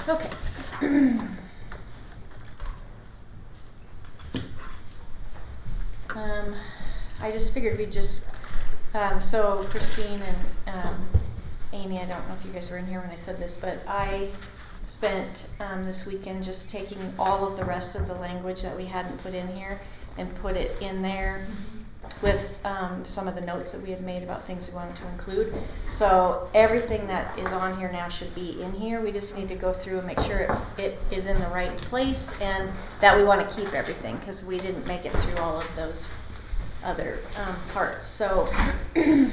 Okay. I just figured we'd just, so Christine and Amy, I don't know if you guys were in here when I said this, but I spent this weekend just taking all of the rest of the language that we hadn't put in here and put it in there with some of the notes that we had made about things we wanted to include. So everything that is on here now should be in here. We just need to go through and make sure it is in the right place and that we want to keep everything because we didn't make it through all of those other parts. So I need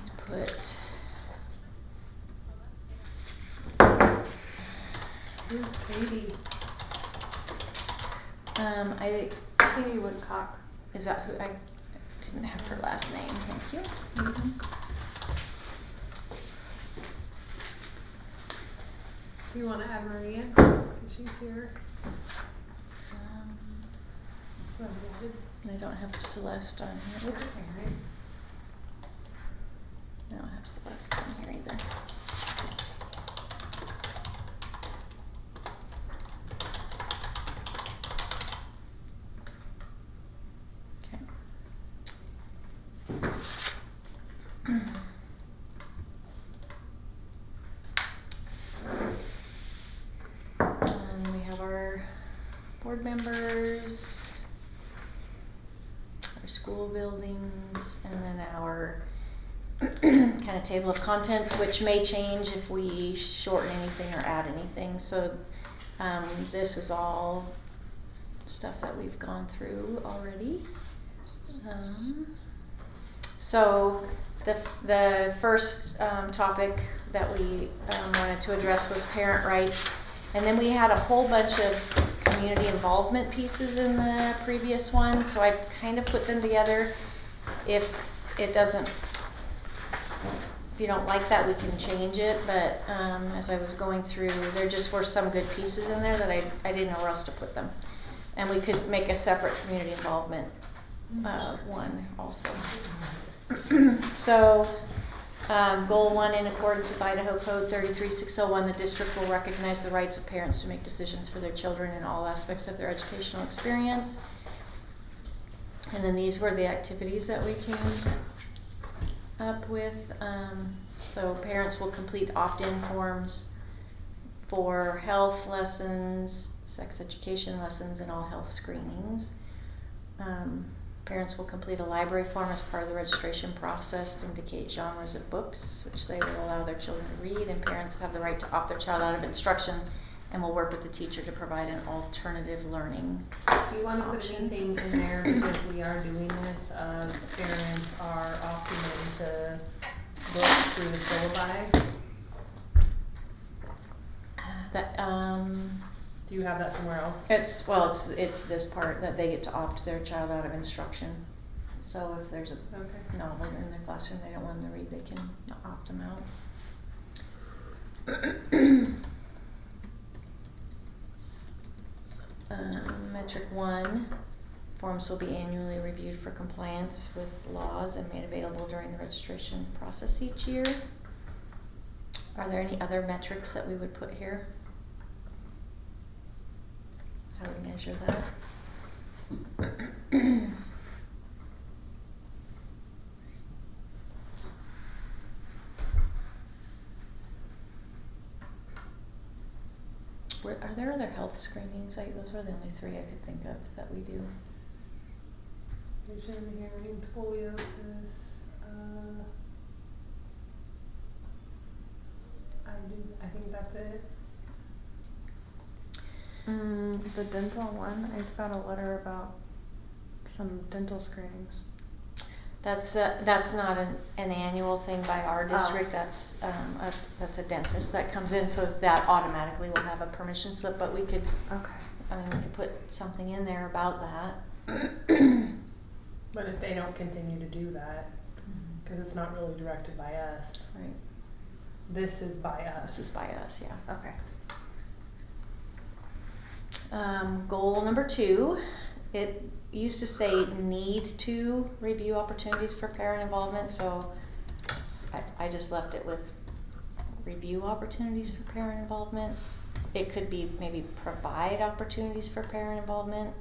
to put Who's Katie? Katie Woodcock. Is that who? I didn't have her last name. Thank you. Mm-hmm. Do you want to add Maria? Because she's here. I don't have Celeste on here. Oops. Okay. I don't have Celeste on here either. And we have our board members, our school buildings, and then our kind of table of contents, which may change if we shorten anything or add anything. So this is all stuff that we've gone through already. So the first topic that we wanted to address was parent rights. And then we had a whole bunch of community involvement pieces in the previous one. So I kind of put them together. If it doesn't, if you don't like that, we can change it. But as I was going through, there just were some good pieces in there that I didn't know where else to put them. And we could make a separate community involvement one also. So goal 1, in accordance with Idaho Code 33601, the district will recognize the rights of parents to make decisions for their children in all aspects of their educational experience. And then these were the activities that we came up with. So parents will complete opt-in forms for health lessons, sex education lessons, and all health screenings. Parents will complete a library form as part of the registration process to indicate genres of books which they will allow their children to read, and parents have the right to opt their child out of instruction and will work with the teacher to provide an alternative learning Do you want to put anything in there, because we are doing this, parents are opting into books through the syllabi? Do you have that somewhere else? It's this part that they get to opt their child out of instruction. So if there's a novel in their classroom they don't want them to read, they can opt them out. Metric 1, forms will be annually reviewed for compliance with laws and made available during the registration process each year. Are there any other metrics that we would put here? How do we measure that? Are there other health screenings? Those are the only 3 I could think of that we do. Vision, hearing, scoliosis. I think that's it. The dental one, I've got a letter about some dental screenings. That's not an annual thing by our district. That's a dentist that comes in, so that automatically will have a permission slip. But we could, we could put something in there about that. But if they don't continue to do that, because it's not really directed by us. Right. This is by us. This is by us, yeah. Okay. Goal number 2, it used to say need to review opportunities for parent involvement, so I just left it with review opportunities for parent involvement. It could be maybe provide opportunities for parent involvement.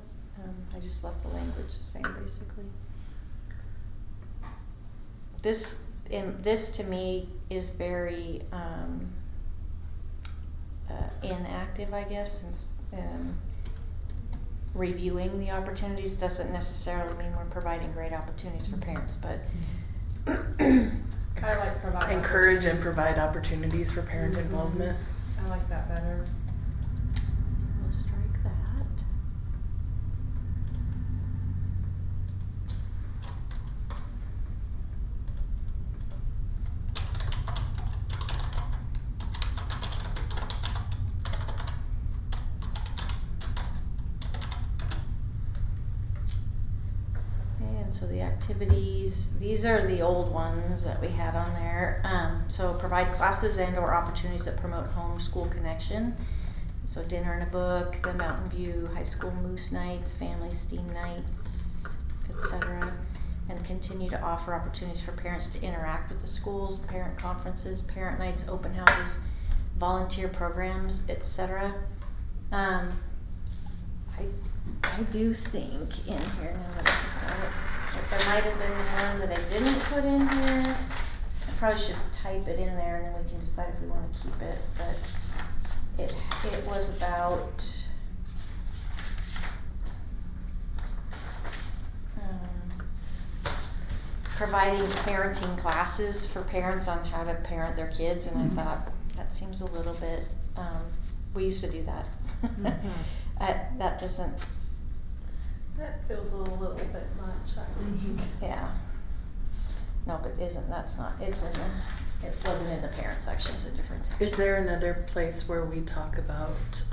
I just left the language the same basically. This to me is very inactive, I guess, and reviewing the opportunities doesn't necessarily mean we're providing great opportunities for parents, but I like provide. Encourage and provide opportunities for parent involvement. I like that better. we'll strike that. And so the activities, these are the old ones that we had on there. So provide classes and or opportunities that promote home-school connection. So dinner and a book, the Mountain View High School Moose Nights, Family Steam Nights, etc. And continue to offer opportunities for parents to interact with the schools, parent conferences, parent nights, open houses, volunteer programs, etc. I do think in here, now that I think about it, that there might have been one that I didn't put in here. I probably should type it in there and then we can decide if we want to keep it, but it was about providing parenting classes for parents on how to parent their kids, and I thought that seems a little bit, we used to do that. That doesn't, That feels a little bit much, I think. yeah. No, but that's not, it wasn't in the parent section, it's a different section. Is there another place where we talk about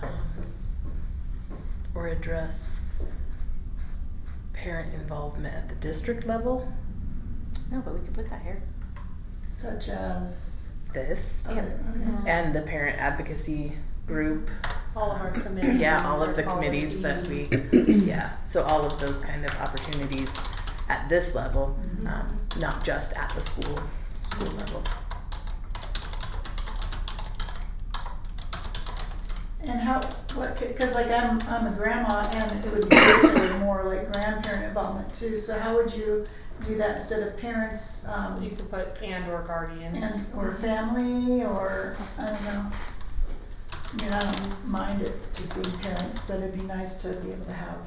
or address parent involvement at the district level? No, but we could put that here. Such as. This Yeah. Okay. and the parent advocacy group. All of our committees. Yeah, all of our the committees that we, policy. yeah, so all of those kind of opportunities at this level, not just at the school level. And cause like I'm a grandma and it would be good for more like grandparent involvement too, so how would you do that instead of parents, You could put and or guardians. or family, or, I don't know. I mean, I don't mind it just being parents, but it'd be nice to be able to have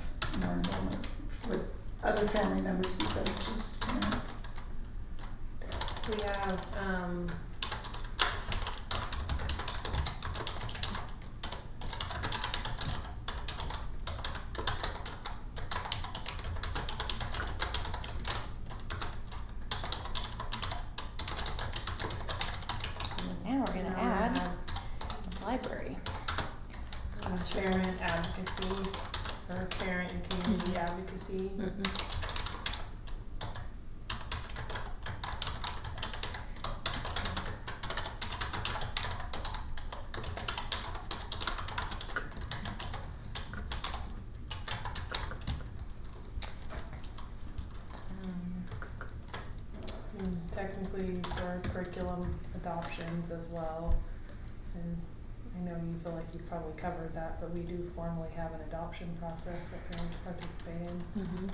more involvement with other family members besides just parents. We have, And now we're gonna add library. parent advocacy, or parent and community advocacy. And technically for curriculum adoptions as well. And I know you feel like you've probably covered that, but we do formally have an adoption process that parents participate in.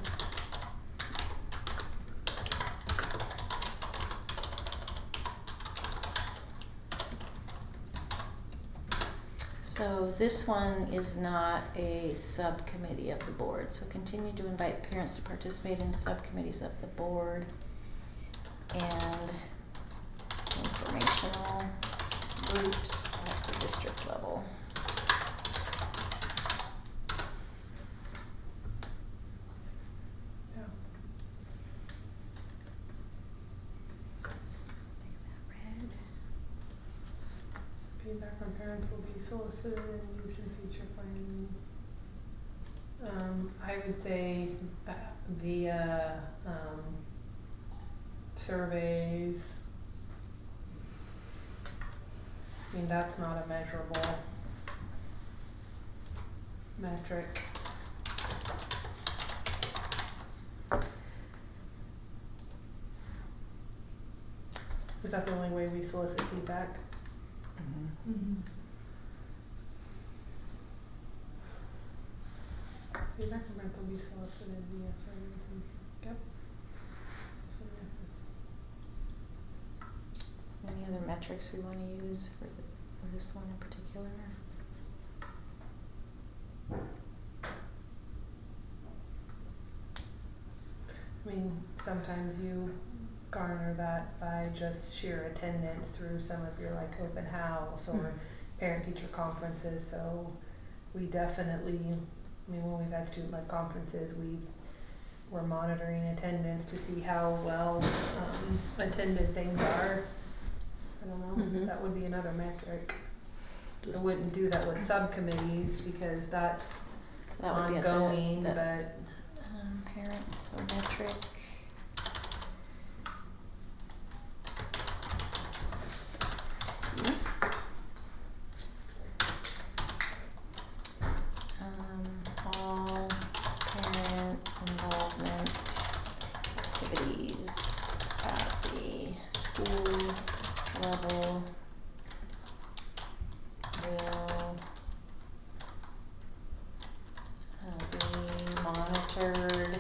So this one is not a subcommittee of the board, so continue to invite parents to participate in subcommittees of the board and informational groups at the district level. Yeah. Red. Feedback from parents will be solicited and used in future planning. I would say via surveys. I mean, that's not a measurable metric. Is that the only way we solicit feedback? Mhm. Feedback from parental will be solicited via surveys and, yep. Any other metrics we wanna use for this one in particular? I mean, sometimes you garner that by just sheer attendance through some of your like open house or parent-teacher conferences, so we definitely, I mean, when we've had student-led conferences, we're monitoring attendance to see how well, attended things are. I don't know, Mhm. that would be another metric. I wouldn't do that with subcommittees because that's That would be ongoing, the but parent, so metric. All parent involvement activities at the school level will be monitored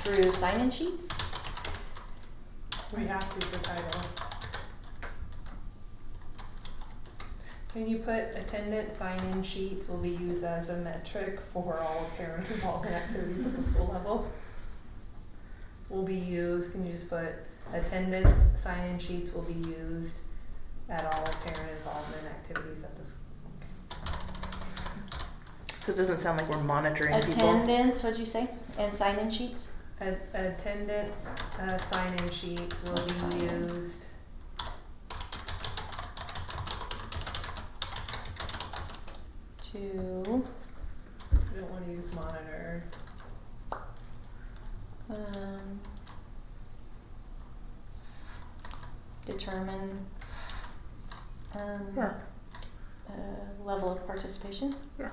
through sign-in sheets. we have to for title. Can you put attendance sign-in sheets will be used as a metric for all parent involvement activities at the school level? Will be used, can you just put attendance sign-in sheets will be used at all parent involvement activities at the school? So it doesn't sound like we're monitoring people. Attendance, what'd you say? And sign-in sheets? Attendance, sign-in sheets will be Sign-in. used. To, I don't wanna use monitor. determine, Yeah. level of participation. Yeah.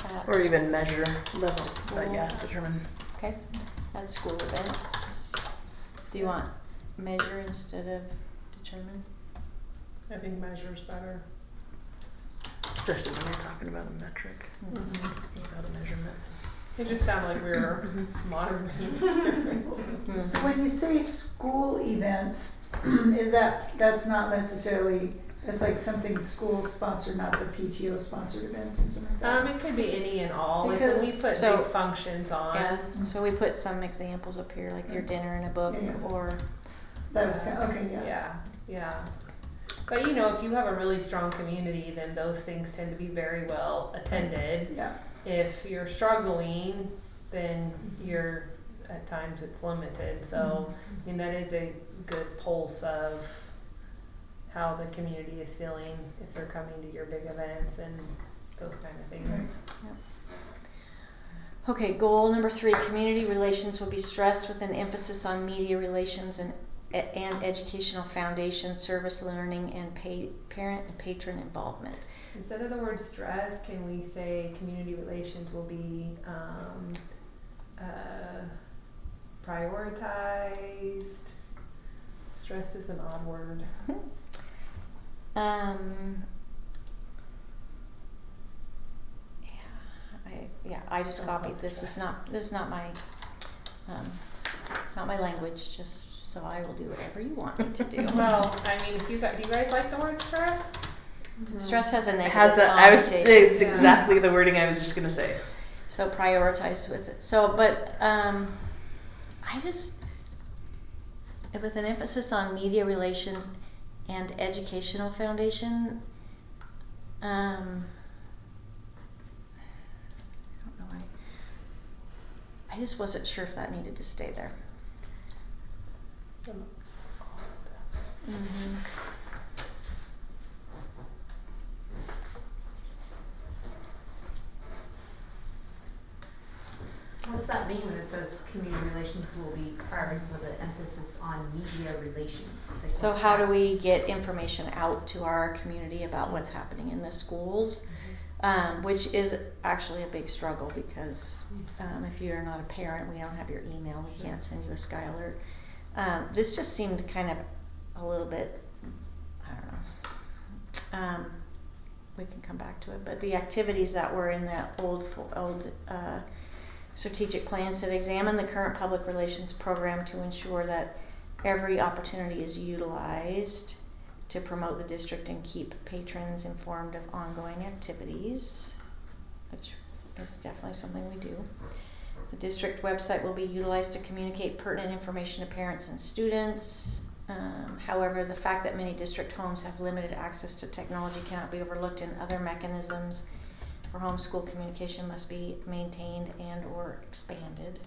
At Or even measure level, but yeah, School. determine. Okay, at school events. Do you want measure instead of determine? I think measure's better. Especially when you're talking about a metric, about a measurement. It just sounded like we were monitoring. So when you say school events, is that's not necessarily, that's like something school sponsored, not the PTO sponsored events and stuff like that? It could be any and all, like when we Because- put So- big functions on. Yeah, so we put some examples up here, like your dinner and a book, Yeah, yeah. or, That was, okay, yeah. Yeah, yeah. But you know, if you have a really strong community, then those things tend to be very well attended. Yeah, If you're struggling, then you're, at times it's limited, so, I mean, that is a good pulse of how the community is feeling if they're coming to your big events and those kind of things. okay, goal number 3, community relations will be stressed with an emphasis on media relations and educational foundation, service learning, and parent and patron involvement. Instead of the word stress, can we say community relations will be, prioritized? Stressed is an odd word. I just Don't copied put this. stress. This is not my, not my language. Just so I will do whatever you want me to do. Well, I mean, if do you guys like the word stress? Stress has a negative It's connotation. Yeah. exactly the wording I was just gonna say. So prioritize with it. So, but I just, with an emphasis on media relations and educational foundation, I don't know why. I just wasn't sure if that needed to stay there. Mm-hmm. What does that mean when it says community relations will be prioritized with an emphasis on media relations? Like, So what's how do that? we get information out to our community about what's happening in the schools? which is actually a big struggle because if you're not a parent, we don't have your email, we can't send you a Sky Alert. This just seemed kind of a little bit, I don't know. We can come back to it, but the activities that were in that old strategic plan said examine the current public relations program to ensure that every opportunity is utilized to promote the district and keep patrons informed of ongoing activities, which is definitely something we do. The district website will be utilized to communicate pertinent information to parents and students. However, the fact that many district homes have limited access to technology cannot be overlooked, and other mechanisms for homeschool communication must be maintained and or expanded.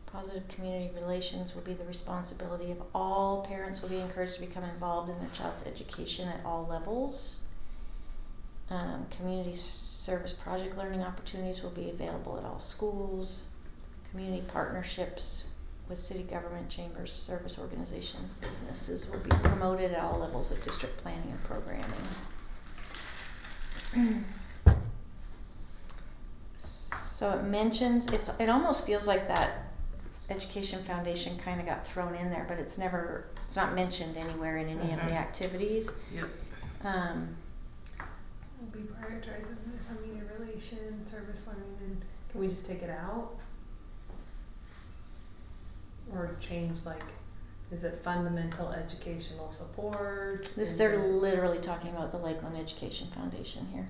Positive community relations will be the responsibility of all. Parents will be encouraged to become involved in their child's education at all levels. Community service project learning opportunities will be available at all schools. Community partnerships with city government, chambers, service organizations, businesses will be promoted at all levels of district planning and programming. So it mentions, it almost feels like that Education Foundation kind of got thrown in there, but it's not mentioned anywhere in any of the activities. Yep. We'll be prioritizing this on media relations, service learning, and can we just take it out? Or change, like, is it fundamental educational support? They're literally talking about the Lakeland Education Foundation here,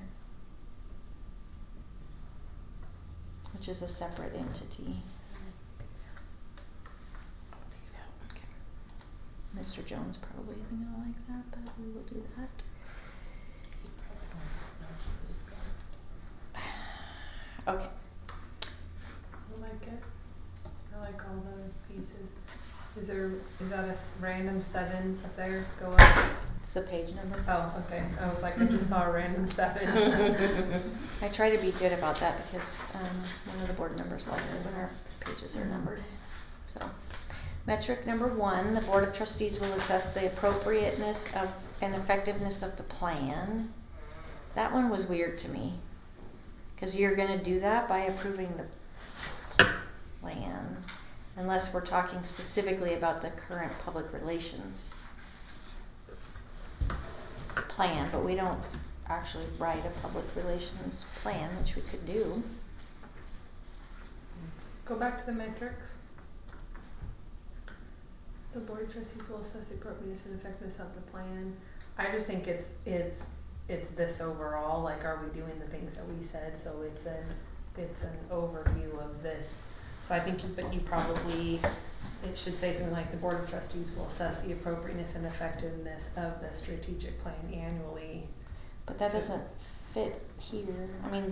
which is a separate entity. Mr. Jones probably isn't gonna like that, but we will do that. Okay. I like it. I like all the pieces. Is that a random 7 up there? Go up. It's the page number. Oh, okay. I was like, I just saw a random 7. I try to be good about that because one of the board members likes it when our pages are numbered. So, metric number 1, the Board of Trustees will assess the appropriateness of and effectiveness of the plan. That one was weird to me because you're going to do that by approving the plan, unless we're talking specifically about the current public relations plan, but we don't actually write a public relations plan, which we could do. Go back to the metrics. The board of trustees will assess the appropriateness and effectiveness of the plan. I just think it's this overall, like, are we doing the things that we said? So it's an overview of this. So I think it should say something like the Board of Trustees will assess the appropriateness and effectiveness of the strategic plan annually. But that doesn't fit here. I mean,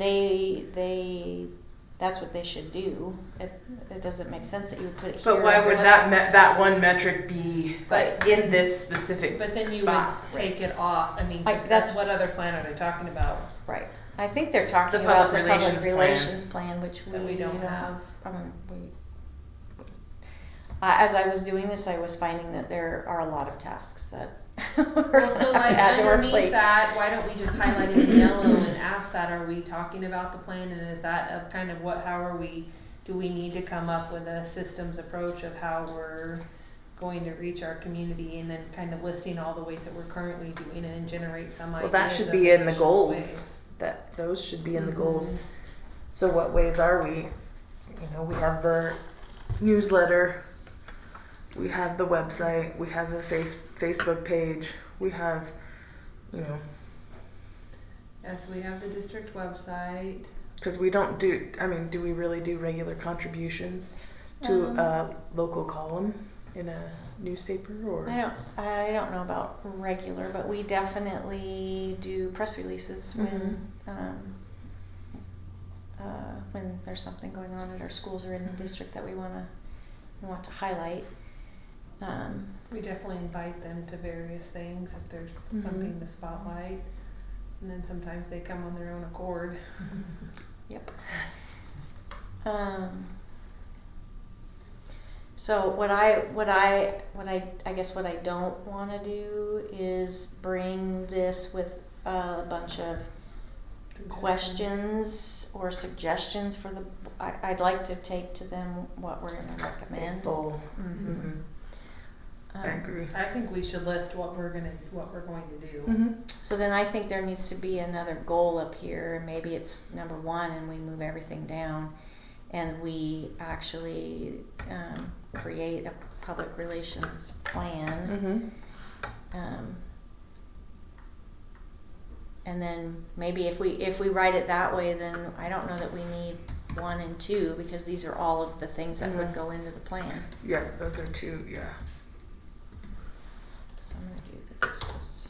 that's what they should do. It doesn't make sense that you would put it here. But why would that one metric be But- in this specific But then you spot? would take it off. I mean, 'cause That's- that's what other plan are they talking about? Right. I think they're talking The about the public public relations relations plan, which That we don't have. As I was doing this, I was finding that there are a lot of tasks that Well, so have like to add to our underneath plate. that, why don't we just highlight it in yellow and ask that, are we talking about the plan, and is that of kind of do we need to come up with a systems approach of how we're going to reach our community, and then kind of listing all the ways that we're currently doing it and generate some ideas. Well, that should of be in the additional goals. ways. Those should be in the goals. Mhm. So what ways are we? We have the newsletter, we have the website, we have the Facebook page, we have, Yes, we have the district website. because we don't do, do we really do regular contributions to a local column in a newspaper, or? I don't know about regular, but we definitely do press releases when there's something going on at our schools or in the district that we want to highlight. We definitely invite them to various things if there's something to spotlight. And then sometimes they come on their own accord. Yep. So what I guess what I don't want to do is bring this with a bunch of questions or suggestions for the, I'd like to take to them what we're gonna recommend. Full. Mhm. I agree. I think we should list what we're going to do. Mm-hmm. So then I think there needs to be another goal up here, and maybe it's number 1 and we move everything down and we actually create a public relations plan. Mm-hmm. And then maybe if we write it that way, then I don't know that we need 1 and 2 because these are all of the things that would Mhm. go into the plan. Yeah, those are 2, yeah. So I'm gonna do this.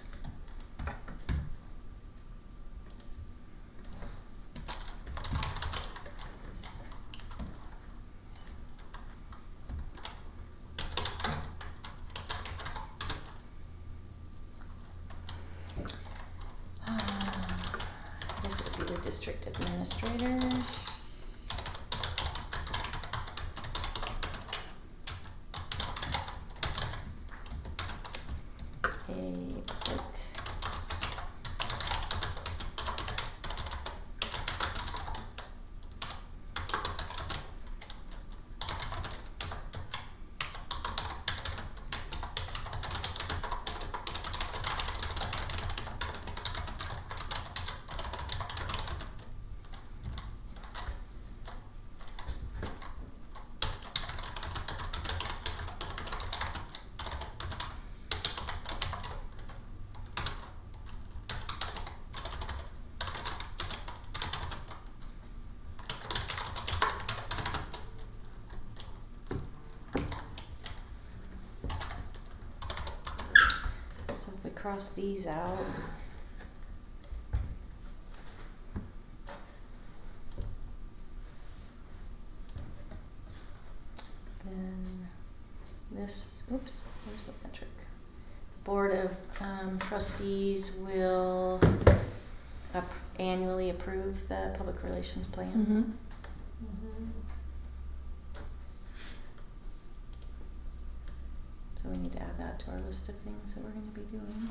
This would be the district administrators. A public So if we cross these out. Then this, oops, where's the metric? Board of Trustees will annually approve the public relations plan. Mm-hmm. Mhm. So we need to add that to our list of things that we're gonna be doing.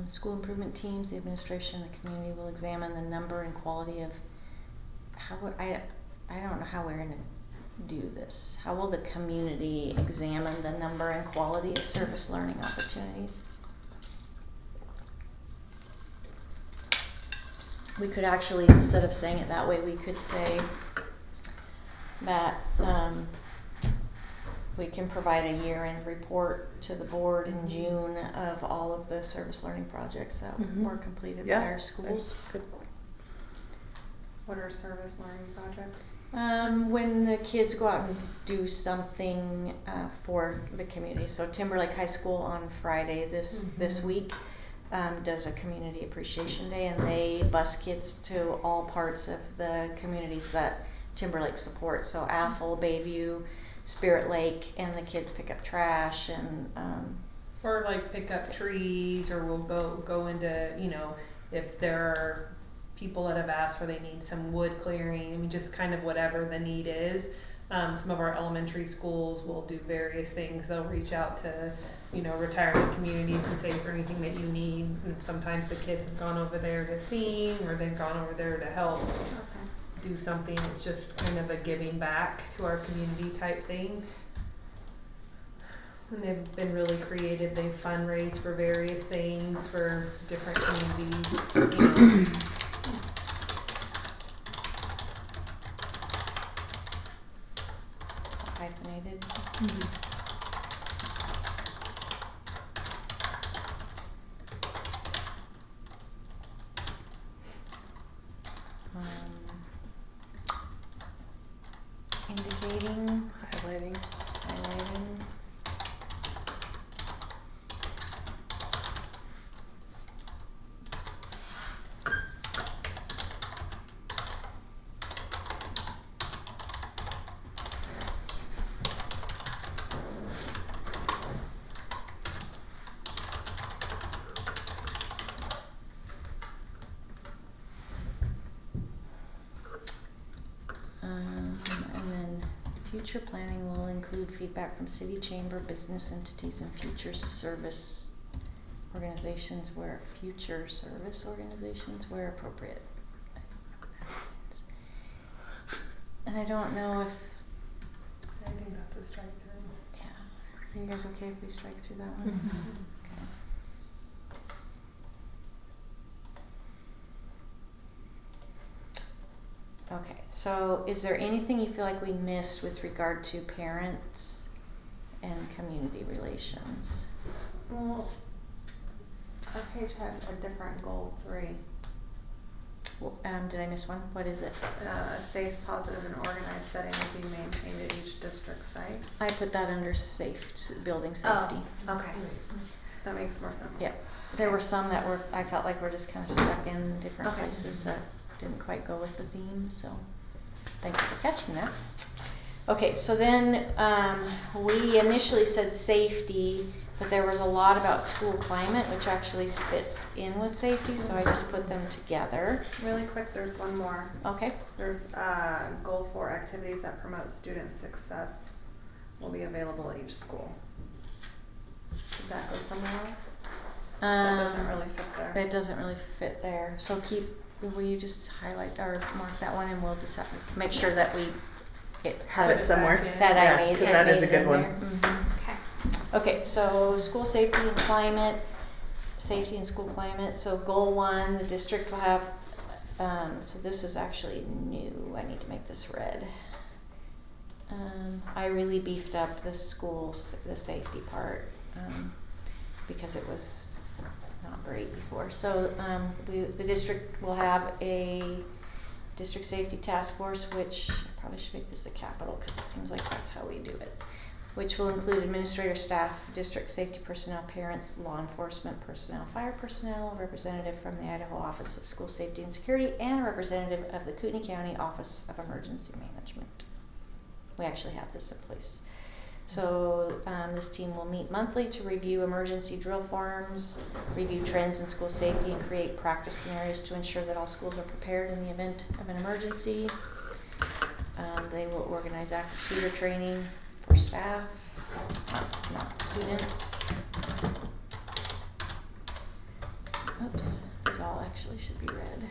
School improvement teams, the administration, and the community will examine the number and quality of I don't know how we're gonna do this. How will the community examine the number and quality of service learning opportunities? We could actually, instead of saying it that way, we could say that we can provide a year-end report to the board in June of all of the service learning projects that Mhm. were completed Yeah, by our schools. Good. What are service learning projects? When the kids go out and do something for the community. So Timberlake High School on Friday this week does a community appreciation day, and they bus kids to all parts of the communities that Timberlake supports. So Athol, Bayview, Spirit Lake, and the kids pick up trash and Or like pick up trees, or we'll go into, you know, if there are people that have asked for they need some wood clearing, I mean, just kind of whatever the need is. Some of our elementary schools will do various things. They'll reach out to, you know, retirement communities and say, is there anything that you need? And sometimes the kids have gone over there to sing, or they've gone over there to help do something. It's just kind of a giving back to our community type thing. And they've been really creative. They've fundraised for various things for different communities, you know. hyphenated. Indicating, Highlighting. highlighting. future planning will include feedback from city chamber, business entities, and future service organizations where appropriate. And I don't know if, I think that's a strike through. yeah, are you guys okay if we strike through that one? Mhm. Okay, so is there anything you feel like we missed with regard to parents and community relations? Well, our page had a different goal 3. Did I miss one? What is it? A safe, positive, and organized setting will be maintained at each district site. I put that under building safety. Okay. That makes more sense. Yep, there were some that I felt like were just kind of stuck in different Okay. places that didn't quite go with the theme, so thank you for catching that. Okay, so then, we initially said safety, but there was a lot about school climate, which actually fits in with safety, so I just put them together. Really quick, there's one more. Okay, There's goal 4, activities that promote student success will be available at each school. Did that go somewhere else? That doesn't really fit there. That doesn't really fit there, so will you just highlight or mark that one and we'll just make sure that we Have Put it it somewhere. back in. that Yeah, I made 'cause it that is made a it good in one. there. Mhm. Okay. Okay, so school safety and climate, safety and school climate, so goal 1, the district will have, so this is actually new, I need to make this red. I really beefed up the the safety part, because it was not great before. So, the district will have a district safety task force, which I probably should make this a capital because it seems like that's how we do it, which will include administrator, staff, district safety personnel, parents, law enforcement personnel, fire personnel, a representative from the Idaho Office of School Safety and Security, and a representative of the Kootenai County Office of Emergency Management. We actually have this in place. So this team will meet monthly to review emergency drill forms, review trends in school safety, and create practice scenarios to ensure that all schools are prepared in the event of an emergency. They will organize active shooter training for staff, not students. Oops, these all actually should be red.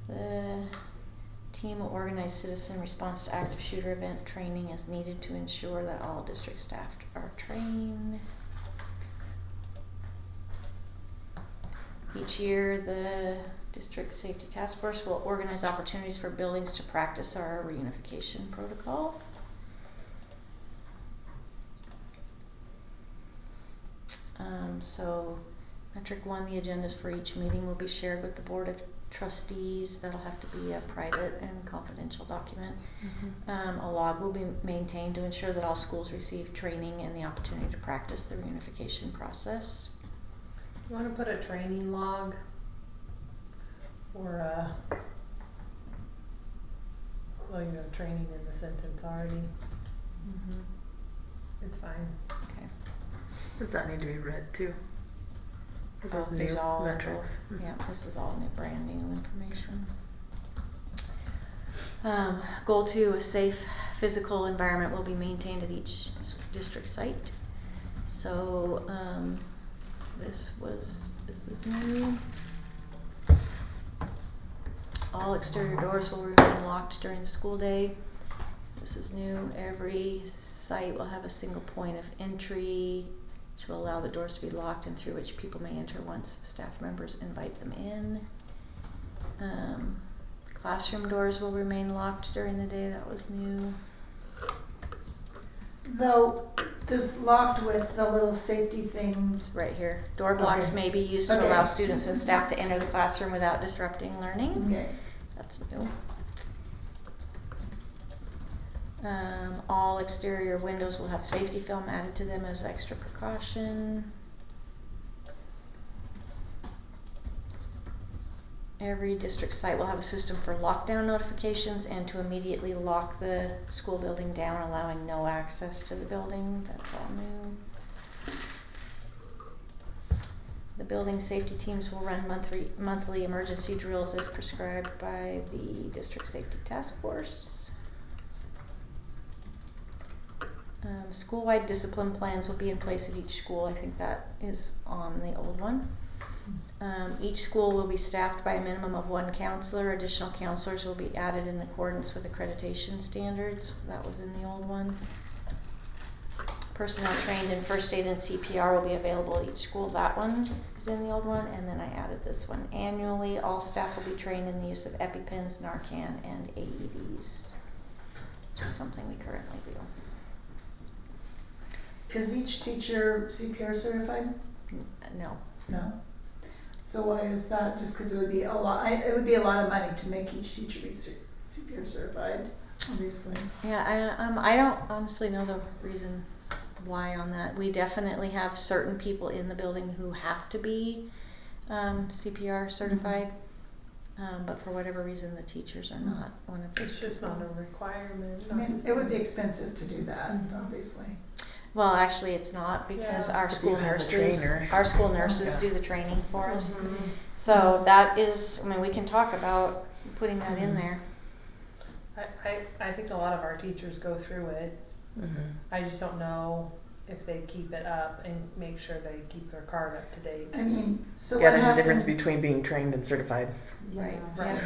The team will organize citizen response to active shooter event training as needed to ensure that all district staff are trained. Each year, the district safety task force will organize opportunities for buildings to practice our reunification protocol. So metric 1, the agendas for each meeting will be shared with the board of trustees. That'll have to be a private and confidential document. A log will be maintained to ensure that all schools receive training and the opportunity to practice the reunification process. You wanna put a training log? Or training in the sentence already, it's fine. Okay. Does that need to be read too? For Oh, those these new all metrics? Yeah, this is all new, brand new information. Goal 2, a safe physical environment will be maintained at each district site. So, this is new. All exterior doors will remain locked during the school day. This is new. Every site will have a single point of entry, which will allow the doors to be locked and through which people may enter once staff members invite them in. Classroom doors will remain locked during the day. That was new. Though, this locked with the little safety things. It's right here. Door blocks Okay. may be used to Okay. allow students and staff to enter the classroom without disrupting learning. Okay. That's new. All exterior windows will have safety film added to them as extra precaution. Every district site will have a system for lockdown notifications and to immediately lock the school building down, allowing no access to the building. That's all new. The building safety teams will run monthly emergency drills as prescribed by the district safety task force. School-wide discipline plans will be in place at each school. I think that is on the old one. Each school will be staffed by a minimum of 1 counselor. Additional counselors will be added in accordance with accreditation standards. That was in the old one. Personnel trained in first aid and CPR will be available at each school. That one is in the old one. And then I added this one. Annually, all staff will be trained in the use of EpiPens, Narcan, and AEDs. Which is something we currently do. Is each teacher CPR certified? No. No. So why is that? Just because it would be a lot. It would be a lot of money to make each teacher be CPR certified, obviously. Yeah, I don't honestly know the reason why on that. We definitely have certain people in the building who have to be CPR certified, but for whatever reason, the teachers are not one of the. It's just not a requirement. I mean, it would be expensive to do that, obviously. Well, actually, it's not because Yeah. our But school you have a nurses, trainer. our school nurses Yeah. do the training for us. Mhm. So that is, I mean, we can talk about putting that in there. I think a lot of our teachers go through it. Mm-hmm. I just don't know if they keep it up and make sure they keep their card up to date. I mean, so Yeah, what there's a happens? difference between being trained and certified. Right. Right.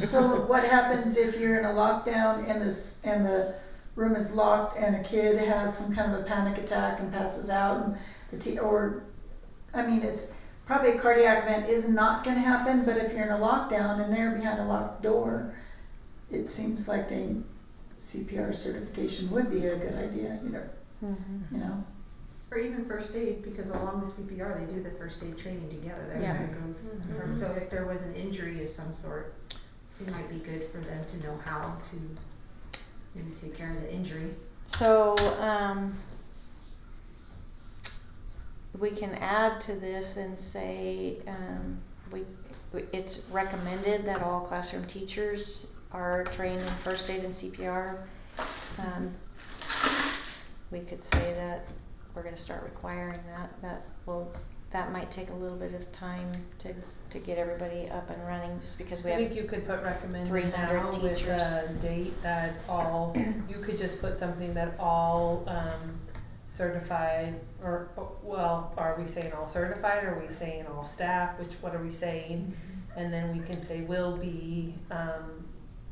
So what happens if you're in a lockdown and the room is locked and a kid has some kind of a panic attack and passes out and it's probably a cardiac event is not going to happen, but if you're in a lockdown and they're behind a locked door, it seems like CPR certification would be a good idea, Mm-hmm. you know. Or even first aid, because along with CPR, they do the first aid training together. That Yeah. kind of goes. Mhm. So if there was an injury of some sort, it might be good for them to know how to maybe take care of the injury. So, we can add to this and say, it's recommended that all classroom teachers are trained in first aid and CPR. We could say that we're gonna start requiring that. That might take a little bit of time to get everybody up and running, just because we I have. think you could put recommended 300 now with teachers. a date that all, you could just put something that all, certified, or, well, are we saying all certified, or are we saying all staff, what are we saying? And then we can say will be,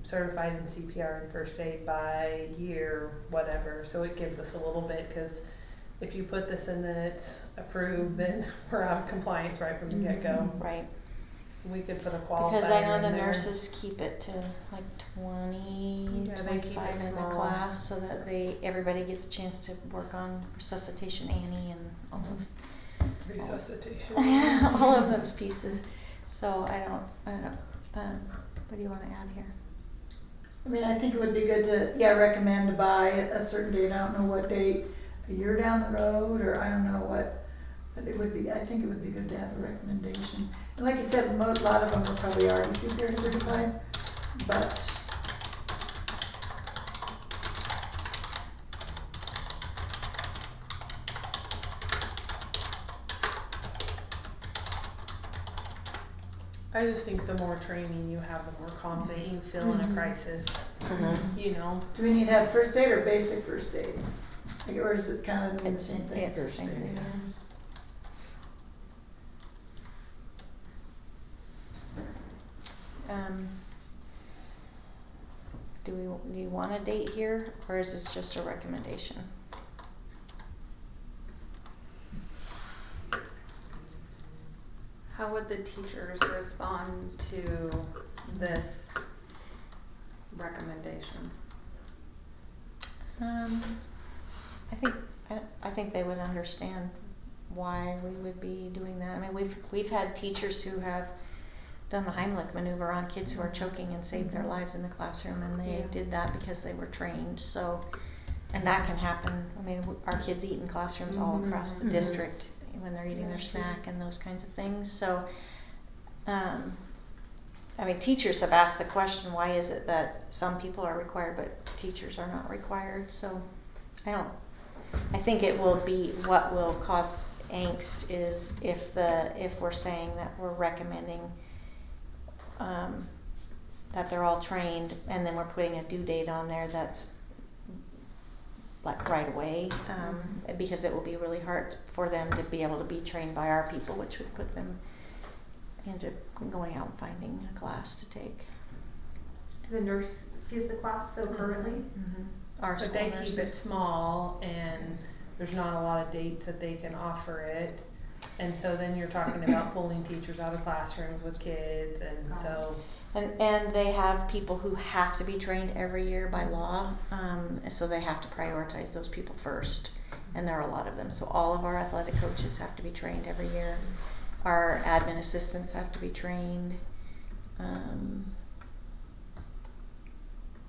certified in CPR and first aid by year, whatever, so it gives us a little bit, cause if you put this in, then it's approved, then we're out of compliance right from the get-go. Right, We could put a qualifier because I know in the there. nurses keep it to like 20, Yeah, they keep 25 it in the small. class, so that everybody gets a chance to work on resuscitation Annie and all Resuscitation. of, all of those pieces. So I don't, what do you wanna add here? I mean, I think it would be good to, recommend by a certain date. I don't know what date, a year down the road, or I don't know what, but it would be, I think it would be good to have a recommendation. And like you said, a lot of them are probably already CPR certified, but I just think the more training you have, the more confident you feel in a Mhm. crisis, Mm-hmm. you know? do we need to have first aid or basic first aid? Like, or is it kind of the same thing? It's the First same aid, thing. yeah. Do you want a date here, or is this just a recommendation? How would the teachers respond to this recommendation? I think they would understand why we would be doing that. I mean, we've had teachers who have done the Heimlich maneuver on kids who are choking and saved their lives in the classroom, and they Yeah. did that because they were trained. So, and that can happen. I mean, our kids eat in classrooms all across the Mhm. district when they're eating their That's true. snack and those kinds of things. So, I mean, teachers have asked the question, why is it that some people are required but teachers are not required? So, I think it will be what will cause angst is if we're saying that we're recommending that they're all trained, and then we're putting a due date on there that's like right away, because it will be really hard for them to be able to be trained by our people, which would put them into going out and finding a class to take. The nurse gives the class though currently? Our But school they keep it nurses. small, and there's not a lot of dates that they can offer it. And so then you're talking about pulling teachers out of classrooms with kids, and Got it. so, And they have people who have to be trained every year by law, so they have to prioritize those people first, and there are a lot of them. So all of our athletic coaches have to be trained every year. Our admin assistants have to be trained.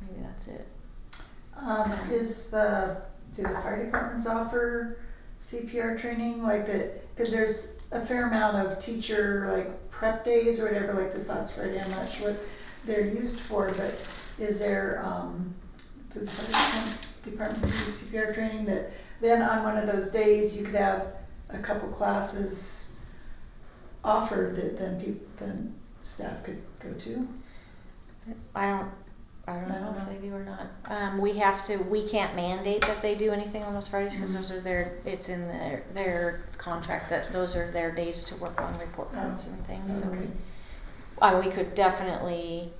Maybe that's it. Do the fire departments offer CPR training like that? Cause there's a fair amount of teacher like prep days or whatever, like this last Friday, I'm not sure what they're used for, but is there, does the fire department do CPR training that then on one of those days you could have a couple classes offered that then staff could go to? I don't know if they do or not. We can't mandate that they do anything on those Fridays, because those are it's in their contract that those are their days to work on report cards and things. So we could definitely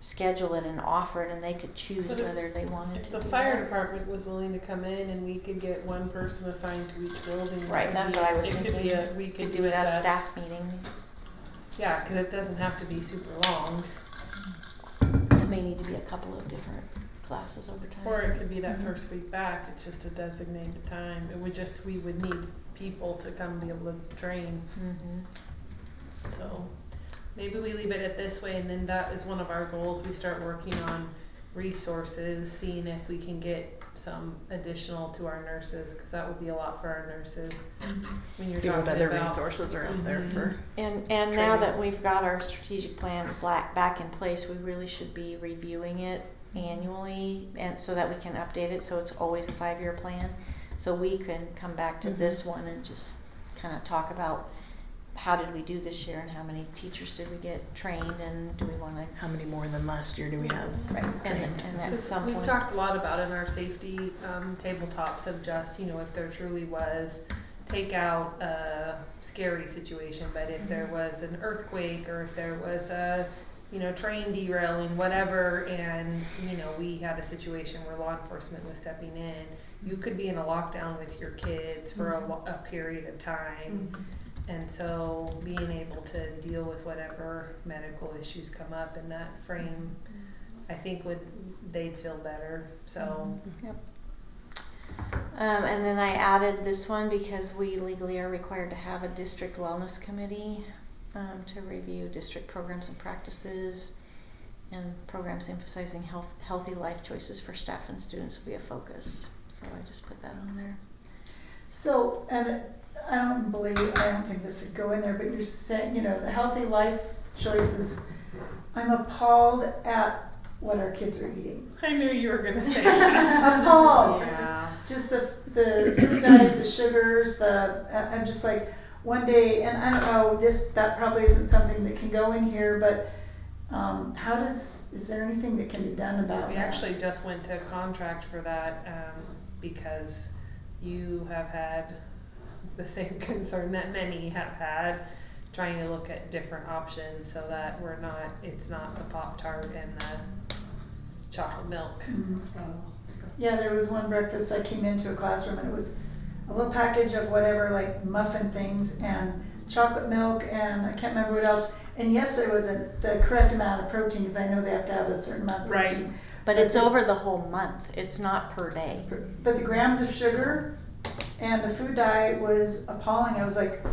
schedule it and offer it, and they could choose But if- whether they wanted to if the do fire that. department was willing to come in and we could get one person assigned to each building. Right, it that's could what be- I was it thinking. could be we Could could do it as a that. staff meeting. Yeah, cause it doesn't have to be super long, It may need to be a couple of different classes over time. or it could be that first week back, it's just a designated time. We would need people to come be able to train. So maybe we leave it at this way, and then that is one of our goals. We start working on resources, seeing if we can get some additional to our nurses, because that would be a lot for our nurses. When you're See what talking other about resources are out there Mhm. for. And now Training. that we've got our strategic plan back in place, we really should be reviewing it annually, and so that we can update it, so it's always a 5-year plan. So we can come back to this one and just kind of talk about how did we do this year, and how many teachers did we get trained, and do we want to, How many more than last year do we have? and at 'Cause some we've point. talked a lot about in our safety tabletops of just, if there truly was, take out a scary situation, but if there was an earthquake, or if there was a, train derailing, whatever, and, we had a situation where law enforcement was stepping in, you could be in a lockdown with your kids for a period of time. And so being able to deal with whatever medical issues come up in that frame, I think they'd feel better, so. Yep. And then I added this one because we legally are required to have a district wellness committee to review district programs and practices, and programs emphasizing healthy life choices for staff and students will be a focus. So I just put that on there. So, and I don't think this would go in there, but you're saying, the healthy life choices, I'm appalled at what our kids are eating. I knew you were gonna say that. Appalled. Yeah. Just the food dyes, the sugars, I'm just like, one day, and I don't know, that probably isn't something that can go in here, but, is there anything that can be done about that? We actually just went to contract for that, because you have had the same concern that many have had, trying to look at different options so that it's not the Pop-Tart and the chocolate milk. Mhm. Yeah, there was one breakfast, I came into a classroom and it was a little package of whatever, like muffin things and chocolate milk and I can't remember what else. And yes, there was the correct amount of protein, because I know they have to have a certain amount of Right. protein. But it's over the whole month. It's not per day. But the grams of sugar and the food dye was appalling. I was like,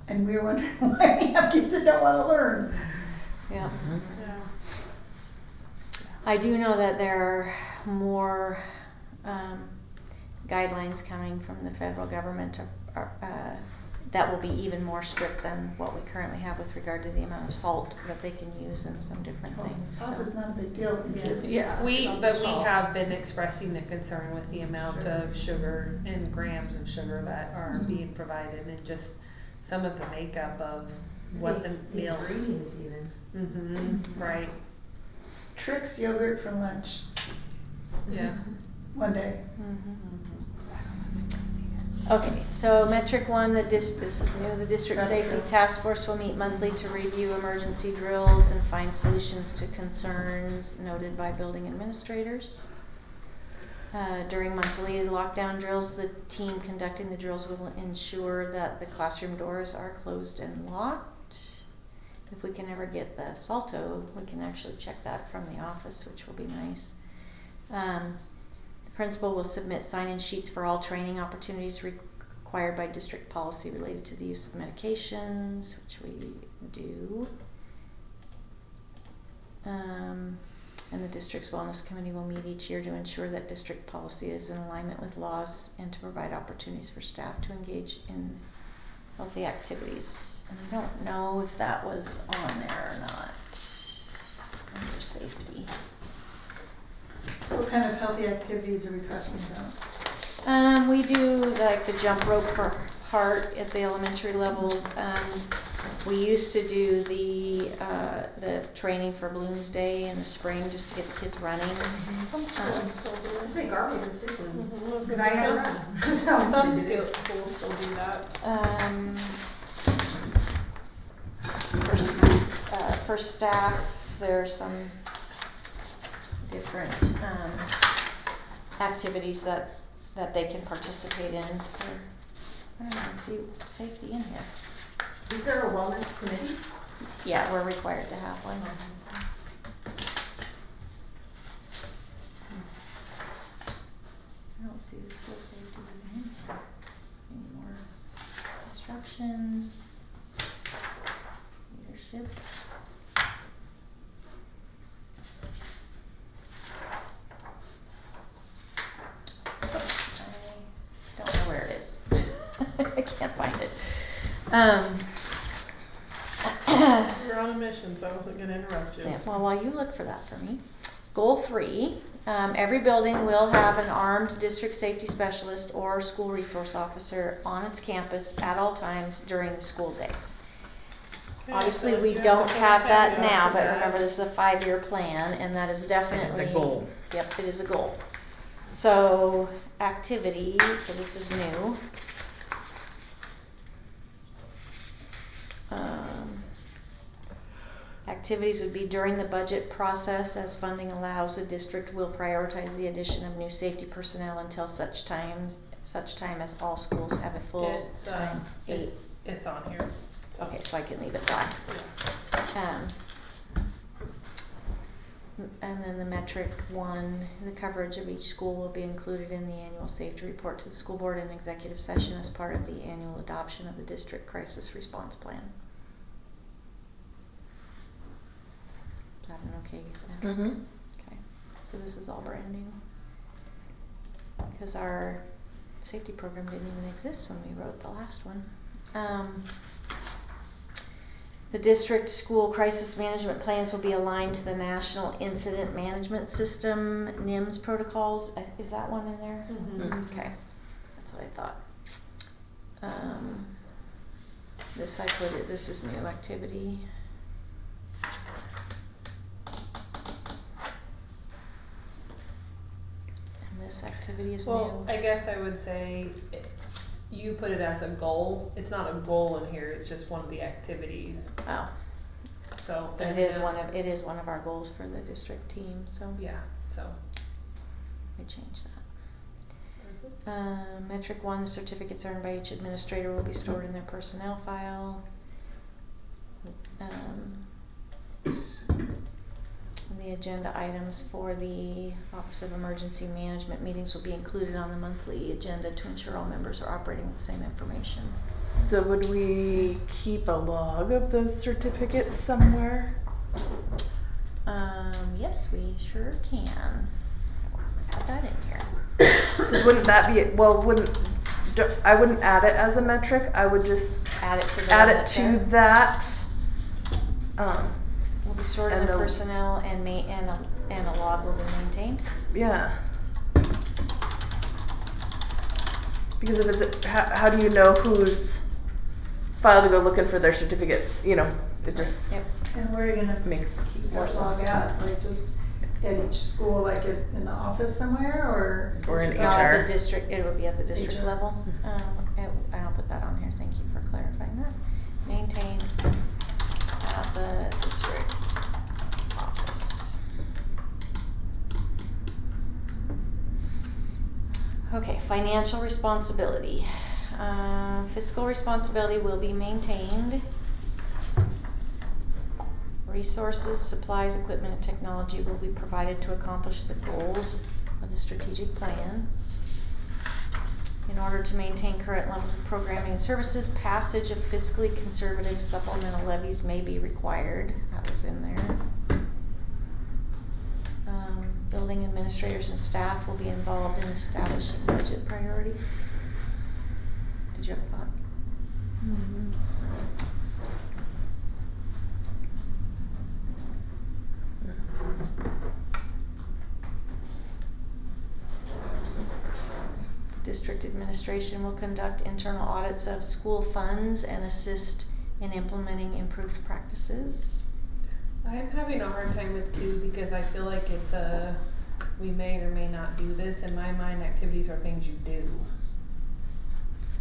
and we were wondering why we have kids that don't want to learn. Yeah. Yeah. I do know that there are more guidelines coming from the federal government that will be even more strict than what we currently have with regard to the amount of salt that they can use in some different Well, things. salt so. is not a big deal to kids. Yeah. But we Salt. have been expressing the concern with the amount of sugar and grams of sugar that are Mhm. being provided and just some of the makeup of what the meal. ingredients even. Mm-hmm, right, Trix yogurt for lunch yeah. one day. Okay, so metric one, this is new, the district That's safety good. task force will meet monthly to review emergency drills and find solutions to concerns noted by building administrators. During monthly lockdown drills, the team conducting the drills will ensure that the classroom doors are closed and locked. If we can ever get the Salto, we can actually check that from the office, which will be nice. The principal will submit sign-in sheets for all training opportunities required by district policy related to the use of medications, which we do. And the district's wellness committee will meet each year to ensure that district policy is in alignment with laws and to provide opportunities for staff to engage in healthy activities. And I don't know if that was on there or not, under safety. So what kind of healthy activities are we talking about? We do like the jump rope for heart at the elementary level. We used to do the training for Bloom's Day in the spring just to get the kids running. Some schools still do I it. say garbage is different. Mhm, I was Cause gonna I never say, run. Some schools still do that. For staff, there's some different activities that they can participate in. I don't even see safety in here. Is there a wellness committee? Yeah, we're required to have one. I don't see the school safety in here. Any more instruction, leadership. I don't know where it is. I can't find it. You're on a mission, so I wasn't gonna interrupt you. Yeah, well, while you look for that for me. Goal 3, every building will have an armed district safety specialist or school resource officer on its campus at all times during the school day. Okay, Obviously, so we you have don't to put a have that caveat now, to but that. remember, this is a 5-year plan, and that is definitely. It's a goal. Yep, it is a goal. So, activities, so this is new. Activities would be during the budget process, as funding allows, the district will prioritize the addition of new safety personnel until such time as all schools have a full-time aide. It's on here. Okay, so I can leave it blank. And then the metric 1, the coverage of each school will be included in the annual safety report to the school board in executive session as part of the annual adoption of the district crisis response plan. Is that an okay? Mm-hmm. Okay, so this is all brand new. Because our safety program didn't even exist when we wrote the last one. The district school crisis management plans will be aligned to the National Incident Management System, NIMS protocols. Is that one in there? Mhm. Okay, that's what I thought. This I put it, this is new activity. And this activity is Well, new. I guess I would say, you put it as a goal, it's not a goal in here, it's just one of the activities, Oh, so. but it is one of our goals for the district team, so Yeah, so. we changed that. Metric 1, the certificates earned by each administrator will be stored in their personnel file. The agenda items for the Office of Emergency Management meetings will be included on the monthly agenda to ensure all members are operating with the same information. So would we keep a log of those certificates somewhere? Yes, we sure can. Put that in here. 'Cause wouldn't that be, well, wouldn't I wouldn't add it as a metric, I would just Add it to the. add it to that. Will be stored in and the the- personnel and and a log will be maintained. Yeah. Because if it's, how do you know whose file to go looking for their certificate, you know, it just Yep. And where are you gonna makes keep more that log sense. at, like just at each school, like in the office somewhere, or? Or in No, at HR. the district, it would be at the district HR. level. I'll put that on here, thank you for clarifying that. Maintained at the district office. Okay, financial responsibility. Fiscal responsibility will be maintained. Resources, supplies, equipment, and technology will be provided to accomplish the goals of the strategic plan. In order to maintain current levels of programming and services, passage of fiscally conservative supplemental levies may be required. That was in there. Building administrators and staff will be involved in establishing budget priorities. Did you have a thought? District administration will conduct internal audits of school funds and assist in implementing improved practices. I'm having a hard time with two because I feel like it's we may or may not do this. In my mind, activities are things you do.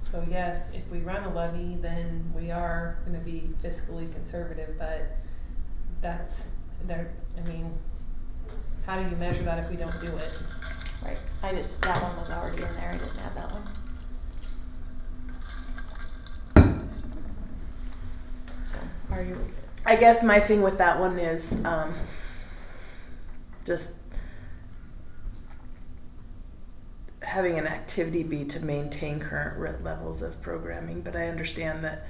So yes, if we run a levy, then we are gonna be fiscally conservative, but that's, I mean, how do you measure that if we don't do it? Right, that one was already in there, I didn't add that one. So, are you, I guess my thing with that one is just having an activity be to maintain current levels of programming, but I understand that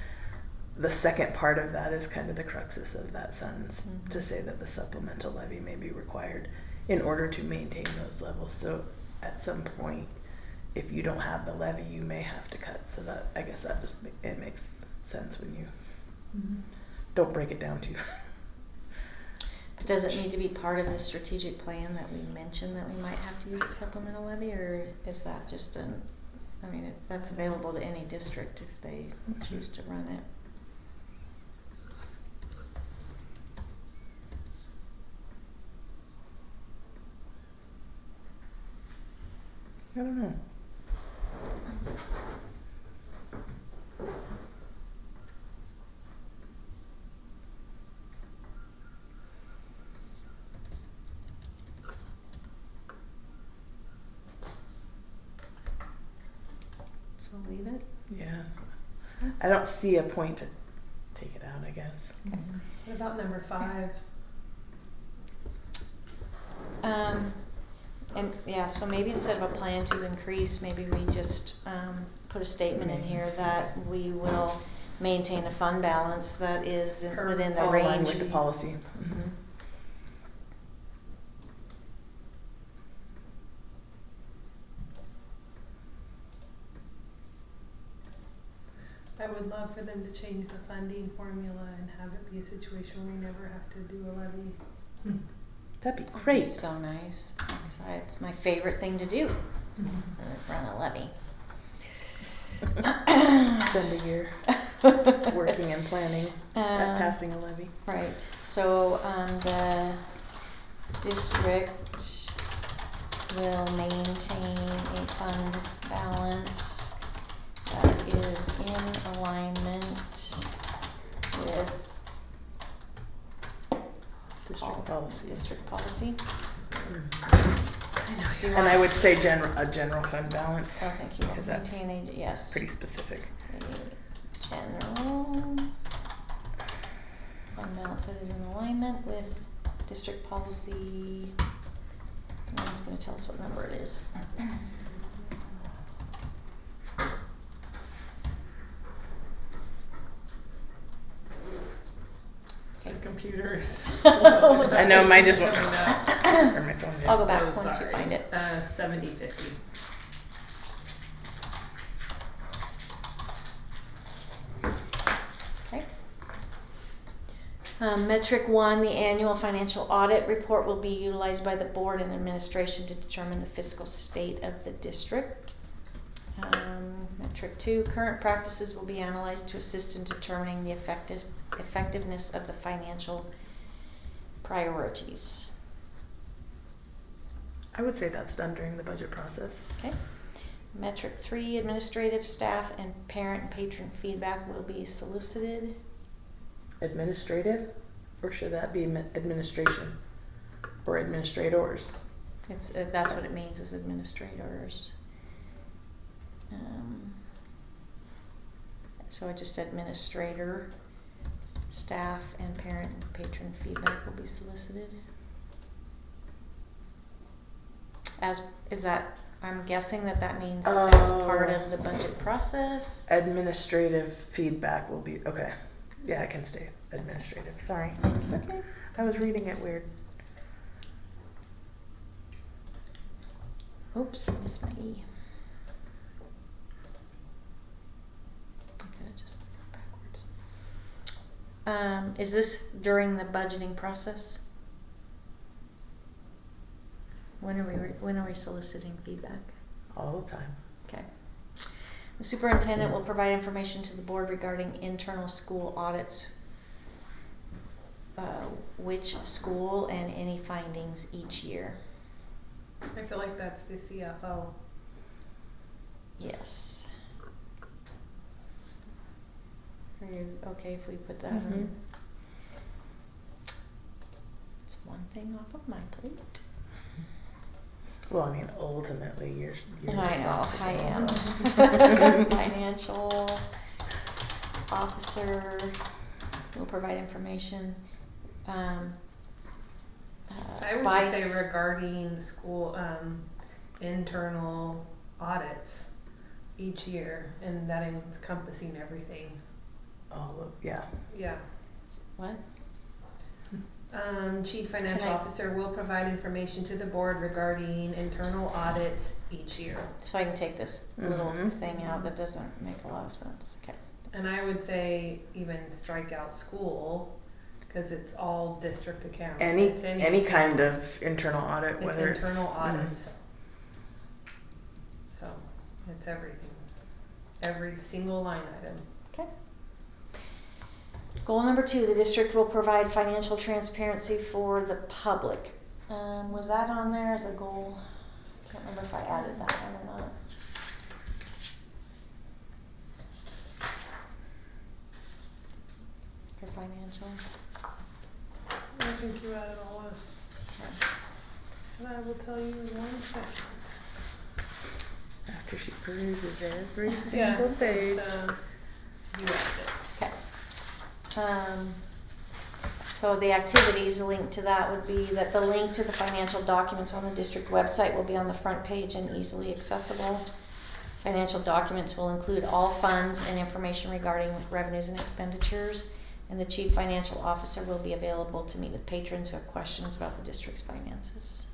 the second part of that is kind of the cruxus of that sentence, Mhm. to say that the supplemental levy may be required in order to maintain those levels. So at some point, if you don't have the levy, you may have to cut. So that, I guess that just, it makes sense when you don't break it down to. does it need to be part of the strategic plan that we mentioned that we might have to use a supplemental levy, or is that just that's available to any district if they choose to run it? I don't know. So leave it? Yeah. I don't see a point to take it out, I guess. Okay. What about number 5? And yeah, so maybe instead of a plan to increase, maybe we just put a statement in here that we will maintain a fund balance that is within the In range. line with the policy. Mhm. I would love for them to change the funding formula and have it be a situation where we never have to do a levy. That'd be That'd be great. so nice. It's my favorite thing to do. Run a levy. Spend a year working and planning at passing a levy. Right, so, the district will maintain a fund balance that is in alignment with District policy. district policy. And I would say a general fund balance. Oh, thank you. Because that's Maintain a, yes. pretty specific. A general fund balance that is in alignment with district policy. And it's gonna tell us what number it is. The computer is. I know, mine just went. Or my phone did. I'll go back So once you sorry. find it. 7050. Metric 1, the annual financial audit report will be utilized by the board and administration to determine the fiscal state of the district. Metric 2, current practices will be analyzed to assist in determining the effectiveness of the financial priorities. I would say that's done during the budget process. Okay. Metric 3, administrative staff and parent and patron feedback will be solicited. Administrative, or should that be administration or administrators? It's that's what it means, is administrators. So I just said administrator, staff, and parent and patron feedback will be solicited. I'm guessing that means as part of the budget process. Administrative feedback will be, okay. Yeah, I can stay administrative. Sorry. It's okay. I was reading it weird. Oops, I missed my E. I could've just did it backwards. Is this during the budgeting process? When are we soliciting feedback? All the time. Okay. The superintendent will provide information to the board regarding internal school audits, which school and any findings each year. I feel like that's the CFO. Yes. Are you okay if we put that Mhm. on? It's one thing off of my plate. Well, I mean, ultimately, you're I know, I am. responsible. Financial officer will provide information. I would just say regarding school, internal audits each year, and that encompassing everything. All of, yeah. Yeah. What? Chief Financial Can I- Officer will provide information to the board regarding internal audits each year. So I can take this little Mhm. thing out that doesn't make a lot of sense. Okay. And I would say even strike out school, cause it's all district account. It's Any kind of internal audit, It's whether it's. internal Mhm. audits. So, it's everything, every single line item. Okay. Goal number 2, the district will provide financial transparency for the public. Was that on there as a goal? Can't remember if I added that one or not. For financial. I think you added all this, Okay. and I will tell you in 1 second. After she peruses every Yeah, single page. You added it. Okay. So the activities linked to that would be that the link to the financial documents on the district website will be on the front page and easily accessible. Financial documents will include all funds and information regarding revenues and expenditures, and the chief financial officer will be available to meet with patrons who have questions about the district's finances.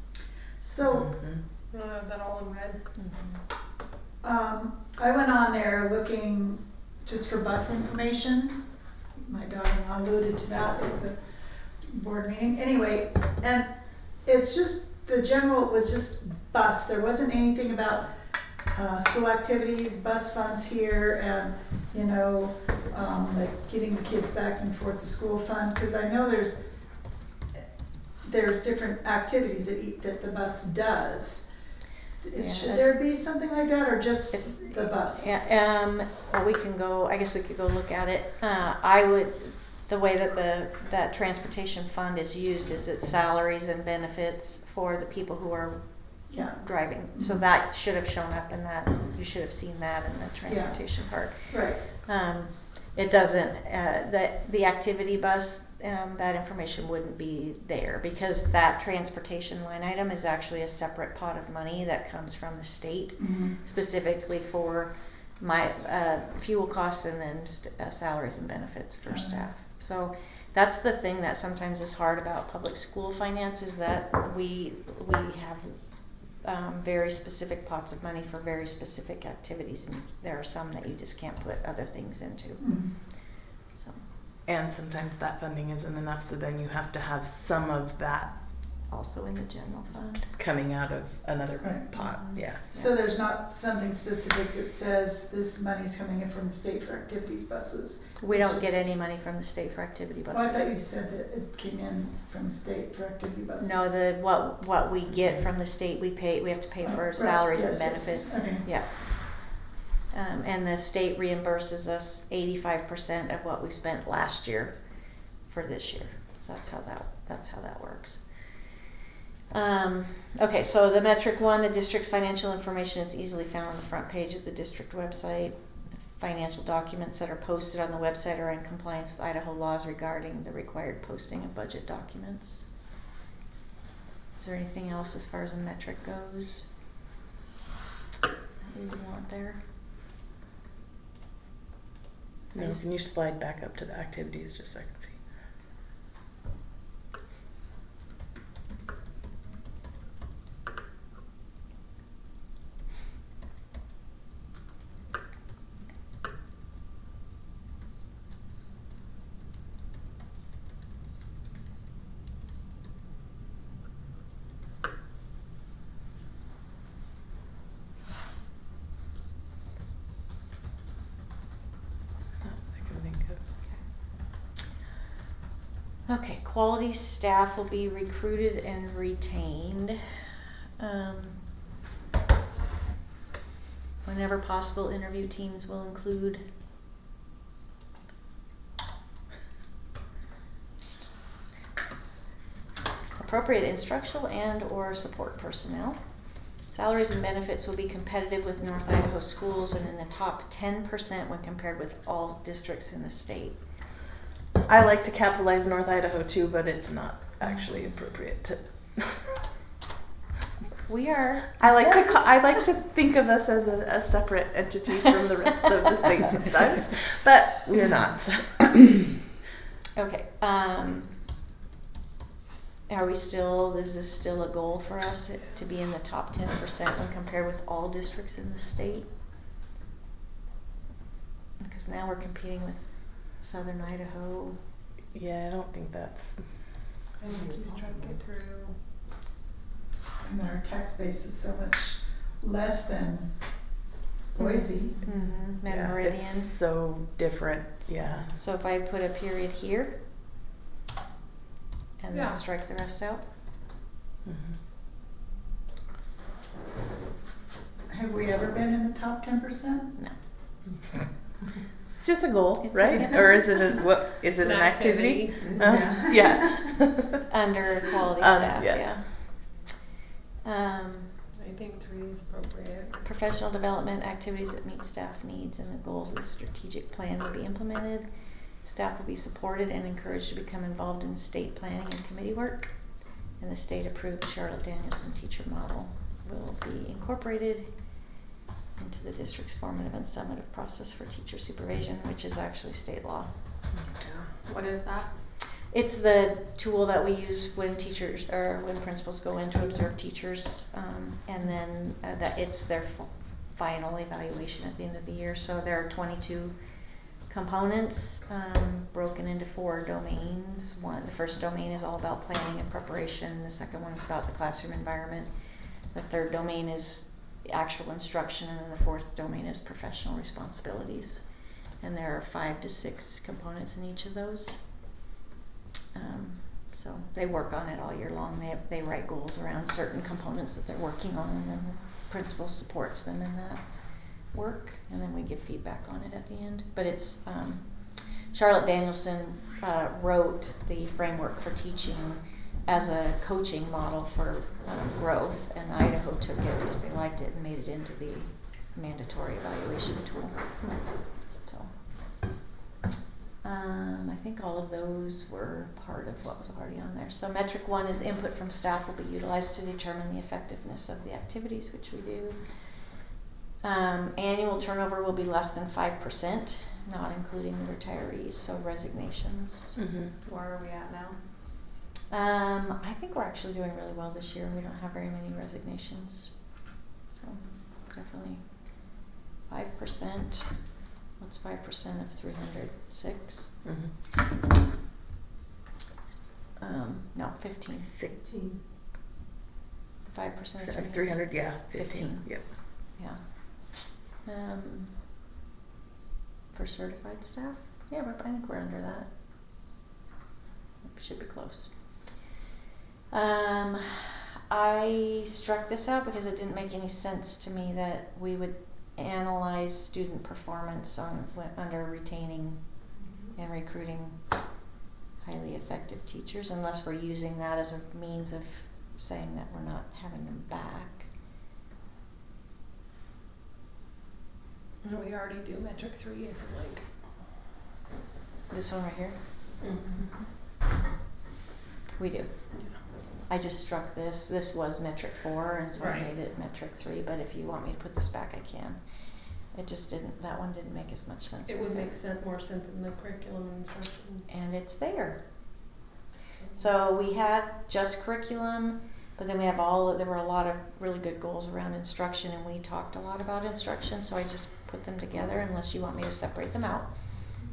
So, Mhm. You wanna have that all in red? I went on there looking just for bus information. My daughter-in-law alluded to that at the board meeting. Anyway, and it's just, the general was just bus. There wasn't anything about school activities, bus funds here, and, you know, like getting the kids back and forth to school fund. Cause I know there's different activities that the bus does. Yeah, Should there be something like that, or just the bus? Yeah, well, I guess we could go look at it. The way that that transportation fund is used is it's salaries and benefits for the people who are Yeah, driving. So that should have shown up in that, you should have seen that in the transportation part. right. It doesn't, the activity bus, that information wouldn't be there because that transportation line item is actually a separate pot of money that comes from the state Mhm. specifically for my fuel costs and then salaries and benefits for Okay. staff. So that's the thing that sometimes is hard about public school finance is that we have very specific pots of money for very specific activities, and there are some that you just can't put other things into. Mhm. So, And sometimes that funding isn't enough, so then you have to have some of that Also in the general fund. coming out of another Right. pot, yeah. So there's not something specific that says this money's coming in from the state for activities buses? We It's don't get just- any money from the state for activity buses. Well, I thought you said that it came in from the state for activity buses. No, what we get from the state, we have to pay Oh, for right, salaries and yes, yes, benefits. okay. Yeah. And the state reimburses us 85% of what we spent last year for this year. So that's how that works. Okay, so the metric one, the district's financial information is easily found on the front page of the district website. Financial documents that are posted on the website are in compliance with Idaho laws regarding the required posting of budget documents. Is there anything else as far as a metric goes that you want there? No, can you slide back up to the activities just so I can see? Not that I can think of. Okay, quality staff will be recruited and retained. Whenever possible, interview teams will include appropriate instructional and or support personnel. Salaries and benefits will be competitive with North Idaho schools and in the top 10% when compared with all districts in the state. I like to capitalize North Idaho too, but it's not actually appropriate to. We are. I like to think of us as a separate entity from the rest of the state sometimes, but we're not. So. Okay, is this still a goal for us to be in the top 10% when compared with all districts in the state? Because now we're competing with Southern Idaho. Yeah, I don't think that's. Just trying to get through. And our tax base is so much less than Boise. Mm-hmm. Yeah, Meridian. it's so different. Yeah. So if I put a period here and Yeah. then strike the rest out. Mm-hmm. Have we ever been in the top 10%? No. It's just a goal, It's right? a- Or is it an activity? Yeah. Under quality Um, staff, yeah. yeah. I think 3 is appropriate. Professional development activities that meet staff needs and the goals of the strategic plan will be implemented. Staff will be supported and encouraged to become involved in state planning and committee work. And the state-approved Charlotte Danielson teacher model will be incorporated into the district's formative and summative process for teacher supervision, which is actually state law. What is that? It's the tool that we use when teachers or when principals go in to observe teachers, and then that it's their final evaluation at the end of the year. So there are 22 components broken into 4 domains. The first domain is all about planning and preparation. The second one is about the classroom environment. The third domain is actual instruction, and then the fourth domain is professional responsibilities. And there are 5 to 6 components in each of those. So they work on it all year long. They write goals around certain components that they're working on, and then the principal supports them in that work, and then we give feedback on it at the end. But it's Charlotte Danielson wrote the framework for teaching as a coaching model for growth, and Idaho took it because they liked it and made it into the mandatory evaluation tool. So I think all of those were part of what was already on there. So metric 1 is input from staff will be utilized to determine the effectiveness of the activities, which we do. Annual turnover will be less than 5%, not including the retirees, so resignations. Mm-hmm. Where are we at now? I think we're actually doing really well this year. We don't have very many resignations. So definitely 5%. What's 5% of 300? 6? Mhm. No, 15. 15. 5% Of of 300, yeah, 15, 15. yep. Yeah. For certified staff? Yeah, I think we're under that. Should be close. I struck this out because it didn't make any sense to me that we would analyze student performance under retaining and recruiting highly effective teachers unless we're using that as a means of saying that we're not having them back. And we already do metric 3 if you like. This one right here? Mm-hmm. We do. I just struck this. This was metric 4 and so I Right. made it metric 3, but if you want me to put this back, I can. It just didn't, that one didn't make as much sense. It with would make more sense in the curriculum and instruction. And it's there. So we had just curriculum, but then we have there were a lot of really good goals around instruction and we talked a lot about instruction, so I just put them together unless you want me to separate them out.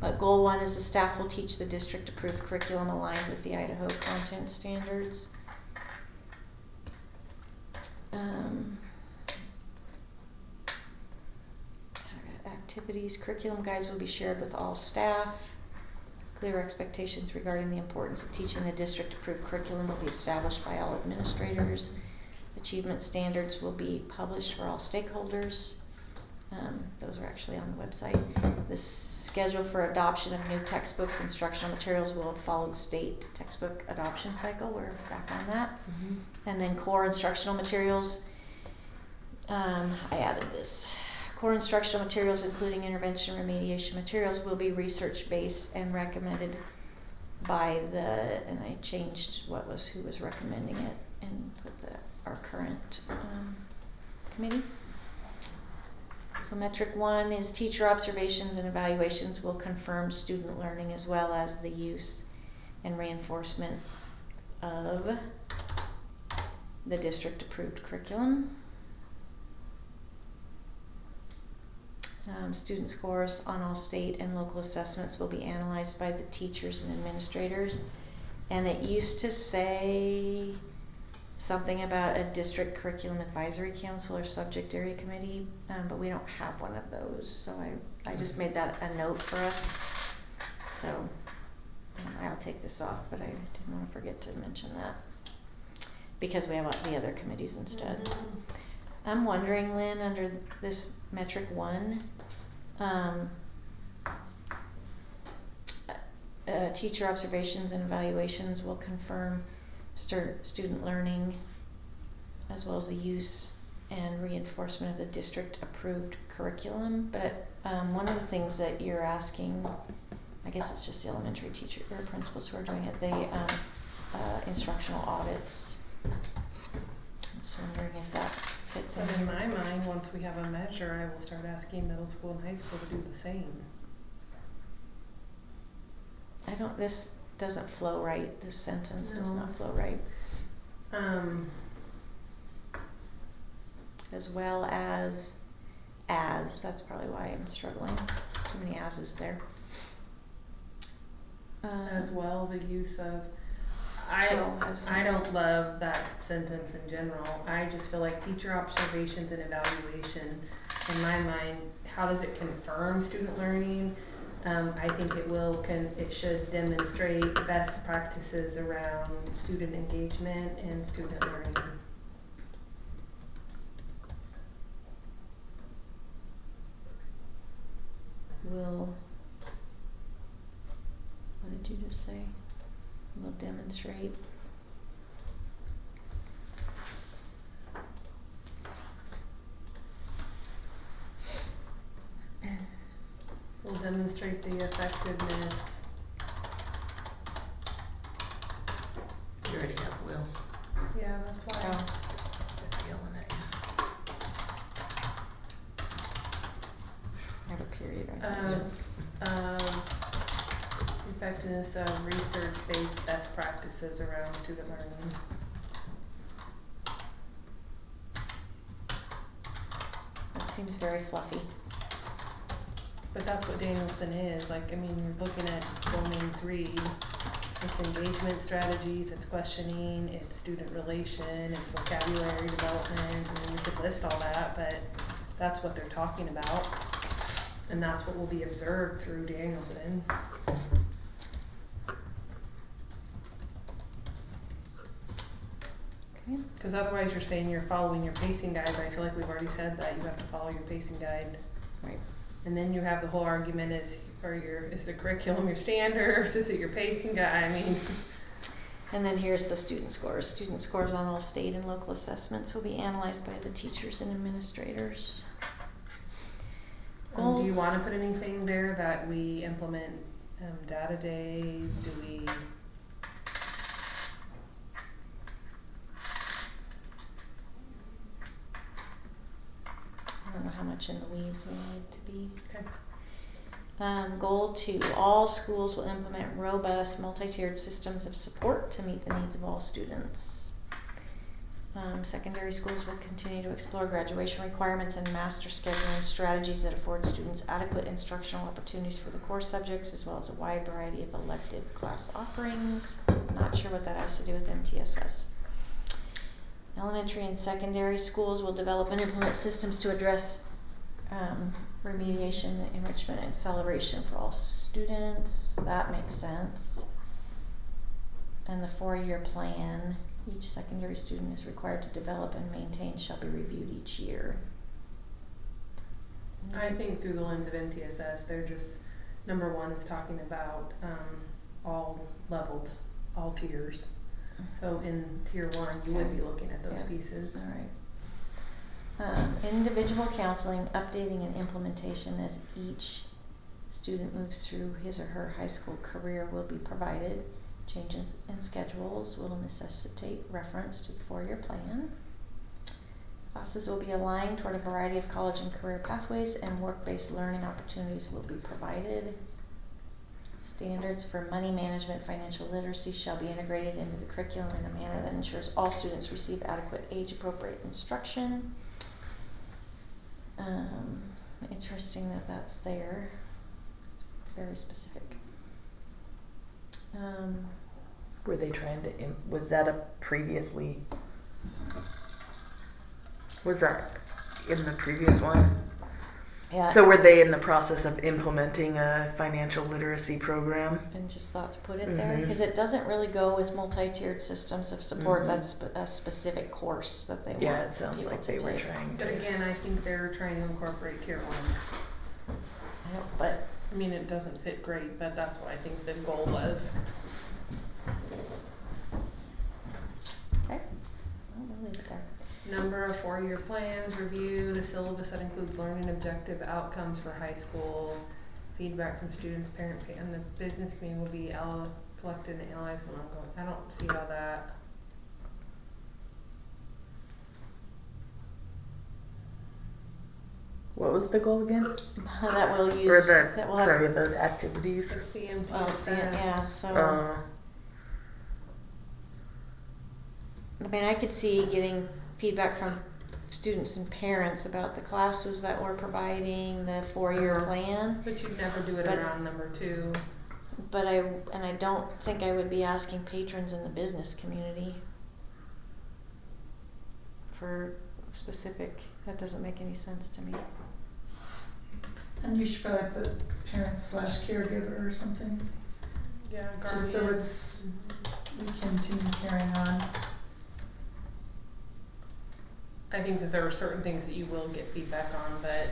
But goal 1 is the staff will teach the district approved curriculum aligned with the Idaho content standards. Activities, curriculum guides will be shared with all staff. Clear expectations regarding the importance of teaching the district approved curriculum will be established by all administrators. Achievement standards will be published for all stakeholders. Those are actually on the website. The schedule for adoption of new textbooks, instructional materials will follow the state textbook adoption cycle. We're back on that. Mm-hmm. And then core instructional materials. I added this. Core instructional materials, including intervention remediation materials, will be research-based and recommended by and I changed who was recommending it and put our current committee. So metric 1 is teacher observations and evaluations will confirm student learning as well as the use and reinforcement of the district approved curriculum. Student scores on all state and local assessments will be analyzed by the teachers and administrators. And it used to say something about a district curriculum advisory council or subject area committee, but we don't have one of those. So I just made that a note for us. So I'll take this off, but I didn't want to forget to mention that because we have the other committees instead. Mm-hmm. I'm wondering, Lynn, under this metric 1, teacher observations and evaluations will confirm student learning as well as the use and reinforcement of the district approved curriculum. But one of the things that you're asking, I guess it's just the elementary teacher or principals who are doing it, they instructional audits. I'm just wondering if that fits But in in here. my mind, once we have a measure, I will start asking middle school and high school to do the same. This doesn't flow right. This sentence does No. not flow right. As well as, that's probably why I'm struggling. Too many as's there. As well, the use of, as- I don't love that sentence in general. I just feel like teacher observations and evaluation, in my mind, how does it confirm student learning? I think it should demonstrate best practices around student engagement and student learning. Will, what did you just say? Will demonstrate. Will demonstrate the effectiveness. You already have will. Yeah, that's why. Oh, That's yelling at you. I have a period right there. Effectiveness of research-based best practices around student learning. That seems very fluffy. But that's what Danielson is, like, I mean, you're looking at domain 3, it's engagement strategies, it's questioning, it's student relation, it's vocabulary development, I mean, we could list all that, but that's what they're talking about. And that's what will be observed through Danielson. Okay. Cause otherwise you're saying you're following your pacing guide, but I feel like we've already said that, you have to follow your pacing guide. Right. And then you have the whole argument is the curriculum your standards, is it your pacing guide, I mean. And then here's the student scores. Student scores on all state and local assessments will be analyzed by the teachers and administrators. Do you wanna put anything there that we implement, data days, do we? I don't know how much in the weeds we need to be. Okay. Goal 2, all schools will implement robust multi-tiered systems of support to meet the needs of all students. Secondary schools will continue to explore graduation requirements and master scheduling strategies that afford students adequate instructional opportunities for the core subjects, as well as a wide variety of elective class offerings. Not sure what that has to do with MTSS. Elementary and secondary schools will develop and implement systems to address remediation, enrichment, and acceleration for all students. That makes sense. And the 4-year plan, each secondary student is required to develop and maintain, shall be reviewed each year. I think through the lens of MTSS, they're just, number 1 is talking about, all leveled, all tiers. So in tier 1, you would be looking at those Yeah. pieces. All right. Individual counseling, updating, and implementation as each student moves through his or her high school career will be provided. Changes in schedules will necessitate reference to the 4-year plan. Classes will be aligned toward a variety of college and career pathways, and work-based learning opportunities will be provided. Standards for money management, financial literacy shall be integrated into the curriculum in a manner that ensures all students receive adequate age-appropriate instruction. Interesting that that's there. It's very specific. Were they trying to, was that a previously, was that in the previous one? Yeah. So were they in the process of implementing a financial literacy program? And just thought to put it there, Mhm. because it doesn't really go with multi-tiered systems of support. Mhm. That's a specific course that they Yeah, want it sounds people like to they were take. trying But to. again, I think they're trying to incorporate tier 1. I don't- But I mean, it doesn't fit great, but that's what I think the goal was. okay, we'll leave it there. Number of 4-year plans reviewed, a syllabus that includes learning objective outcomes for high school, feedback from students, parents, and the business community will be collected and analyzed and ongoing. I don't see how that. What was the goal again? That will use. Or that will have, sorry, the activities? It's the Well, it's the- MTSS. yeah. So Uh, I mean, I could see getting feedback from students and parents about the classes that we're providing, the 4-year plan. But you'd never do it But- around number 2. But I don't think I would be asking patrons in the business community for specific. That doesn't make any sense to me. And you should probably put parent/caregiver or something, Yeah, just so guardian. it's, we continue carrying on. I think that there are certain things that you will get feedback on, but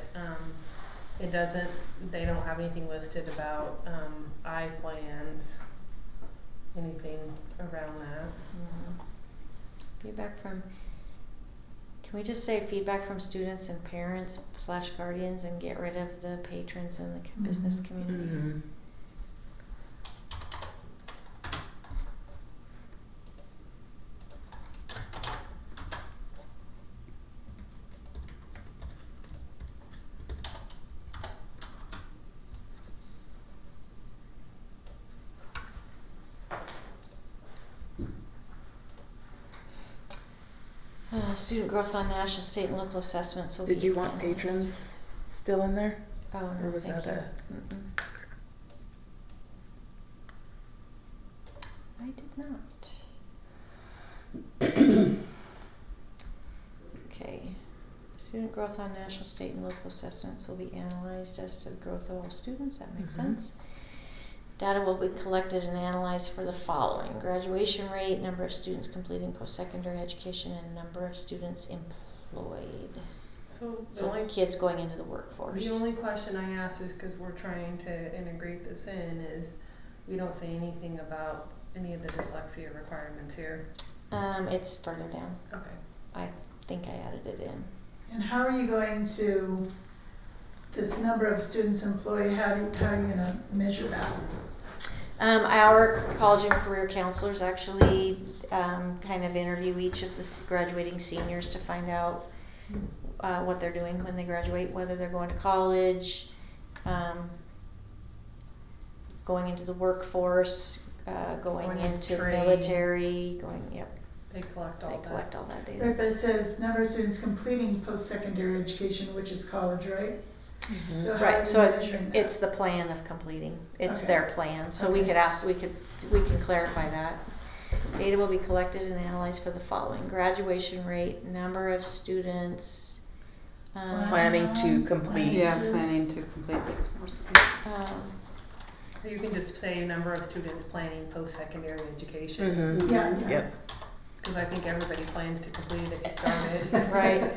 it doesn't, they don't have anything listed about I-plans, anything around that. Feedback from. Can we just say feedback from students and parents/guardians and get rid of the patrons in the business Mhm. community? mhm. Student growth on national, state, and local assessments will be. Did you want analyzed. patrons still in there? Oh, Or no, was thank that you. Mm-mm. I did not. Okay. Student growth on national, state, and local assessments will be analyzed as to the growth of all students. That makes Mhm. sense. Data will be collected and analyzed for the following: graduation rate, number of students completing post-secondary education, and number of students employed. So the So only, kids going into the workforce. the only question I ask is because we're trying to integrate this in is, we don't say anything about any of the dyslexia requirements here. It's further down. Okay. I think I added it in. And how are you going to, this number of students employed, how are you gonna measure that? Our college and career counselors actually kind of interview each of the graduating seniors to find out what they're doing when they graduate, whether they're going to college, going into the workforce, going Going into the trade. military, yep, They collect all they that. collect all that Right, data. but it says number of students completing post-secondary education, which is college, right? So how are Right, you so measuring that? it's the plan of completing, it's Okay. their plan, so we Okay. could ask, we can clarify that. Data will be collected and analyzed for the following: graduation rate, number of students, Planning to complete. Yeah, planning to complete makes more sense. Or you can just say number of students planning post-secondary education, Mhm. Yeah. Yep. because I think everybody plans to complete it if you started. Right,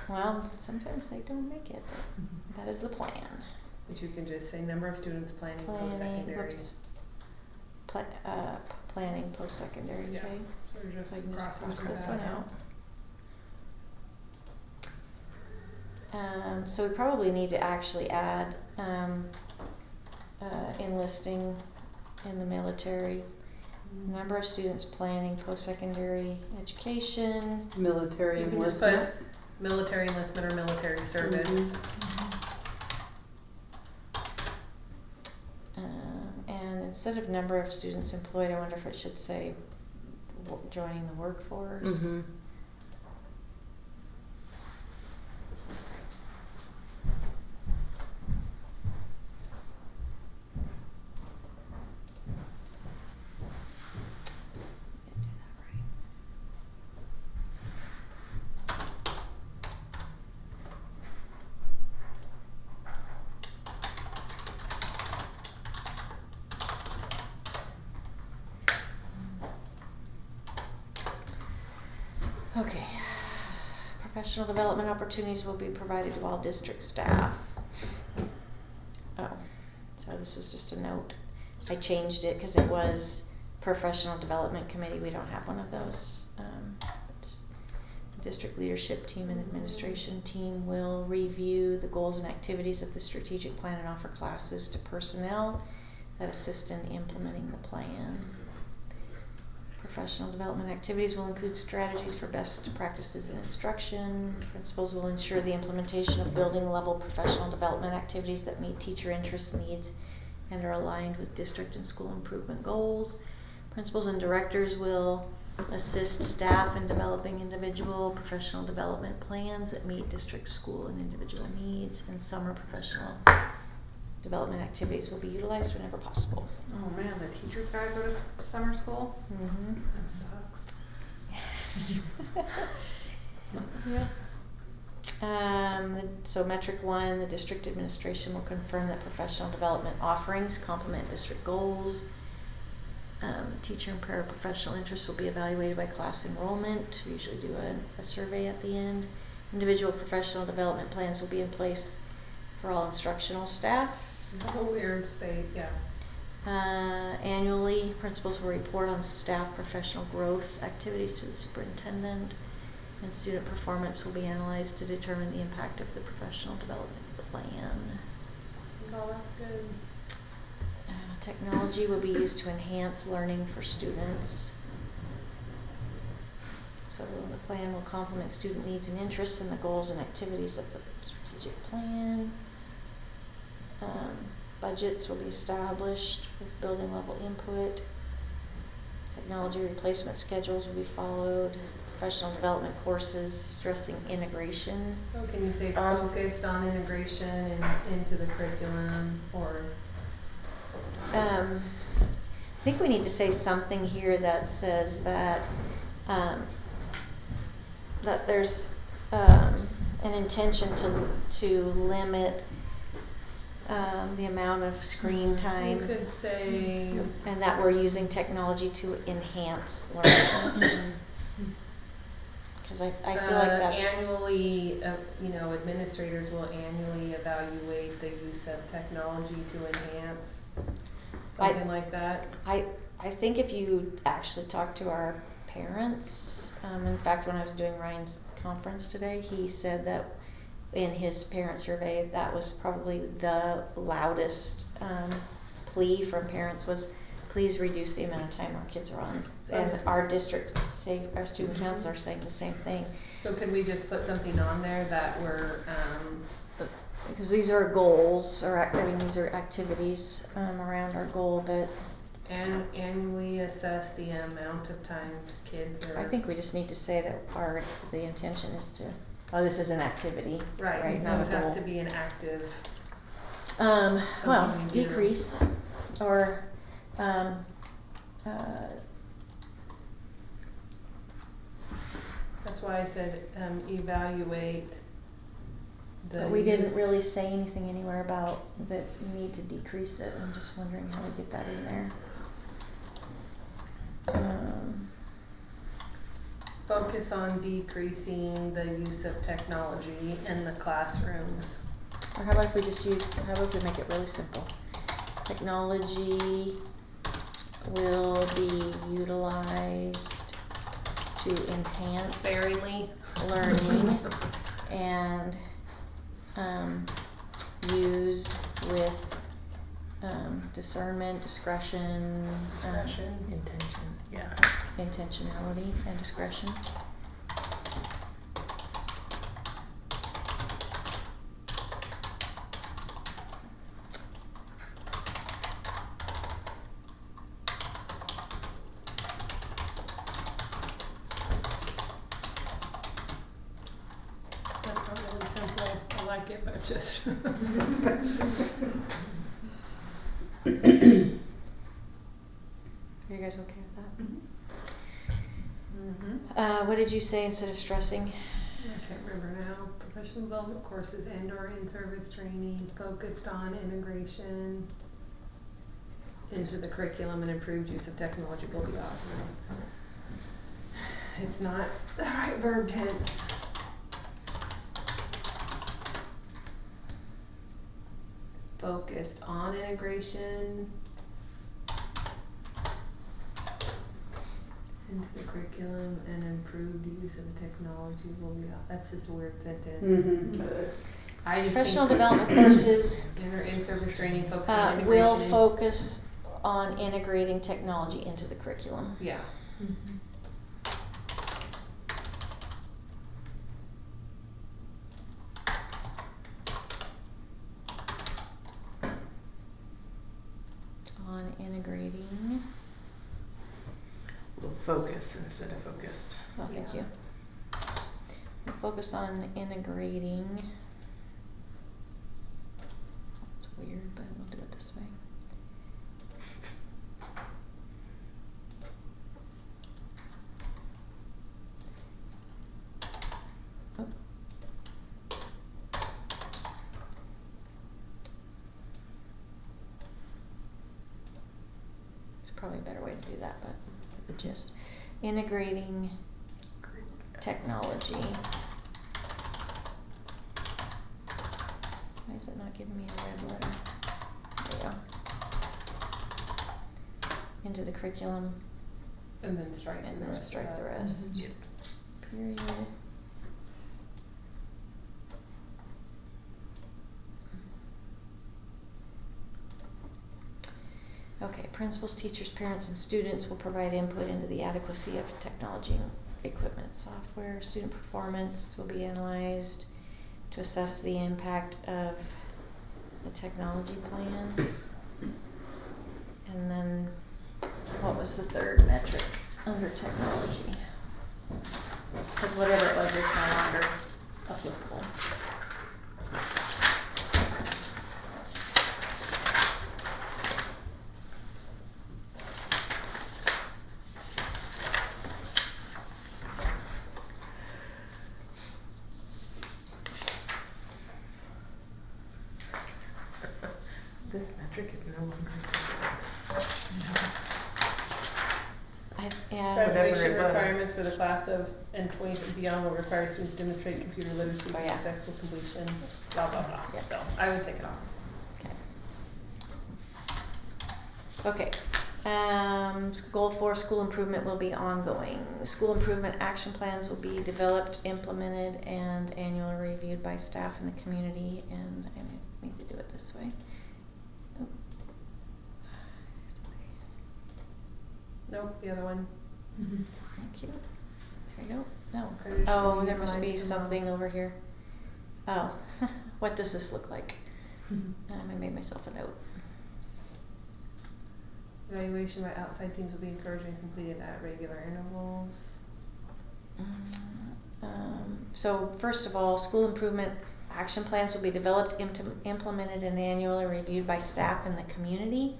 well, sometimes they don't make it, but that is the plan. But you can just say number of students planning Planning, post-secondary. whoops, planning post-secondary, Yeah. okay? So you're just So I can just crossing cross this that one out. out. So we probably need to actually add, enlisting in the military, number of students planning post-secondary education. Military You can just put enlistment. military enlistment or military service. And instead of number of students employed, I wonder if it should say joining the workforce. Mhm. Okay. Professional development opportunities will be provided to all district staff. Oh, sorry, this was just a note. I changed it because it was professional development committee. We don't have one of those. It's district leadership team and administration team will review the goals and activities of the strategic plan and offer classes to personnel that assist in implementing the plan. Professional development activities will include strategies for best practices in instruction. Principals will ensure the implementation of building level professional development activities that meet teacher interests, needs, and are aligned with district and school improvement goals. Principals and directors will assist staff in developing individual professional development plans that meet district, school, and individual needs, and summer professional development activities will be utilized whenever possible. Oh man, the teachers gotta go to summer school? Mm-hmm. That sucks. Yeah. So metric 1, the district administration will confirm that professional development offerings complement district goals. Teacher and paraprofessional interests will be evaluated by class enrollment. We usually do a survey at the end. Individual professional development plans will be in place for all instructional staff. A weird state, yeah. Annually, principals will report on staff professional growth activities to the superintendent, and student performance will be analyzed to determine the impact of the professional development plan. Oh, that's good. Technology will be used to enhance learning for students. So the plan will complement student needs and interests and the goals and activities of the strategic plan. Budgets will be established with building level input. Technology replacement schedules will be followed. professional development courses, stressing integration. So can you say focused on integration and into the curriculum, or? I think we need to say something here that says that, that there's, an intention to limit, the amount of screen time. You could say, And that we're using technology to enhance learning. Cause I feel like that's. annually, you know, administrators will annually evaluate the use of technology to enhance, something like that. I think if you actually talk to our parents, in fact, when I was doing Ryan's conference today, he said that in his parent survey, that was probably the loudest, plea from parents was, please reduce the amount of time our kids are on. And our district, our student council are saying the same thing. So could we just put something on there that we're, Because these are goals, or, I mean, these are activities, around our goal, but and annually assess the amount of times kids are. I think we just need to say that the intention is to, this is an activity, Right, right, so not a it has goal. to be an active. Well, Something we do. decrease, or, That's why I said, evaluate the but we didn't use- really say anything anywhere about that you need to decrease it. I'm just wondering how we get that in there. Focus on decreasing the use of technology in the classrooms. Or how about if we just how about if we make it really simple? Technology will be utilized to enhance Sparingly. learning and, used with, discernment, discretion, Intention, yeah. intentionality and discretion. That's not really simple, I like it, but just. Are you guys okay with that? Mm-hmm. What did you say instead of stressing? I can't remember now. Professional development courses and or in-service training focused on integration into the curriculum and improved use of technology will be offered. It's not the right verb tense. Focused on integration into the curriculum and improved use of technology will be, that's just a weird sentence. Mm-hmm. I just Professional think development courses, in-service training focused on integration. will focus on integrating technology into the curriculum. Yeah. On integrating, We'll focus instead of focused. oh, thank Yeah. you. We'll focus on integrating. It's weird, but we'll do it this way. Oh. There's probably a better way to do that, but the gist. Integrating technology. Why is it not giving me a red letter? There we go. Into the curriculum And then strike and the then rest. strike the rest. Yep. Period. Okay, principals, teachers, parents, and students will provide input into the adequacy of technology and equipment, software. Student performance will be analyzed to assess the impact of the technology plan. And then, what was the third metric under technology? Cause whatever it was is no longer applicable. This metric is no longer. Yeah. Graduation it was. requirements for the class of and 20 and beyond will require students to demonstrate computer literacy Oh, to yeah. successful completion, blah, blah, blah. Yeah. So I would take it off. Okay. Goal 4, school improvement will be ongoing. School improvement action plans will be developed, implemented, and annually reviewed by staff and the community, and I need to do it this way. Oh. Nope, the other one. Thank you. There you go. No. Credit should Oh, be there must be utilized among- something over here. Oh, what does this look like? I made myself a note. Evaluation by outside teams will be encouraged and completed at regular intervals. So first of all, school improvement action plans will be developed, implemented, and annually reviewed by staff and the community.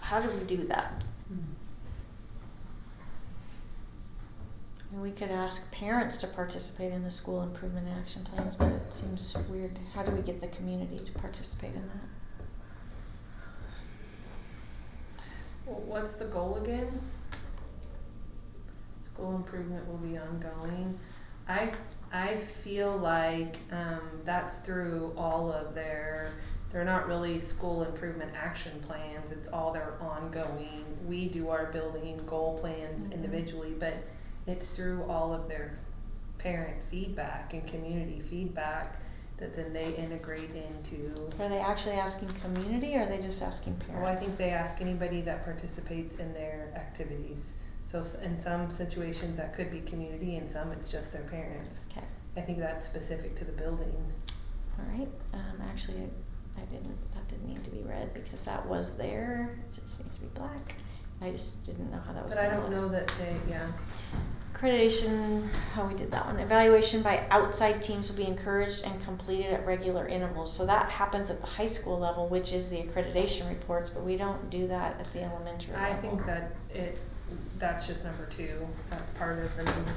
How do we do that? And we could ask parents to participate in the school improvement action plans, but it seems weird. How do we get the community to participate in that? Well, what's the goal again? School improvement will be ongoing. I feel like, that's through all of they're not really school improvement action plans, it's all their ongoing. We do our building goal plans individually, but it's through all of their parent feedback and community feedback that then they integrate into. Are they actually asking community, or are they just asking parents? Well, I think they ask anybody that participates in their activities. So in some situations that could be community, in some it's just their parents. Okay. I think that's specific to the building. All right, actually, that didn't need to be red because that was there, it just needs to be black. I just didn't know how that was But I gonna don't look. know that they, yeah. Accreditation, we did that one. Evaluation by outside teams will be encouraged and completed at regular intervals. So that happens at the high school level, which is the accreditation reports, but we don't do that at the elementary level. I think that that's just number 2. That's part of the number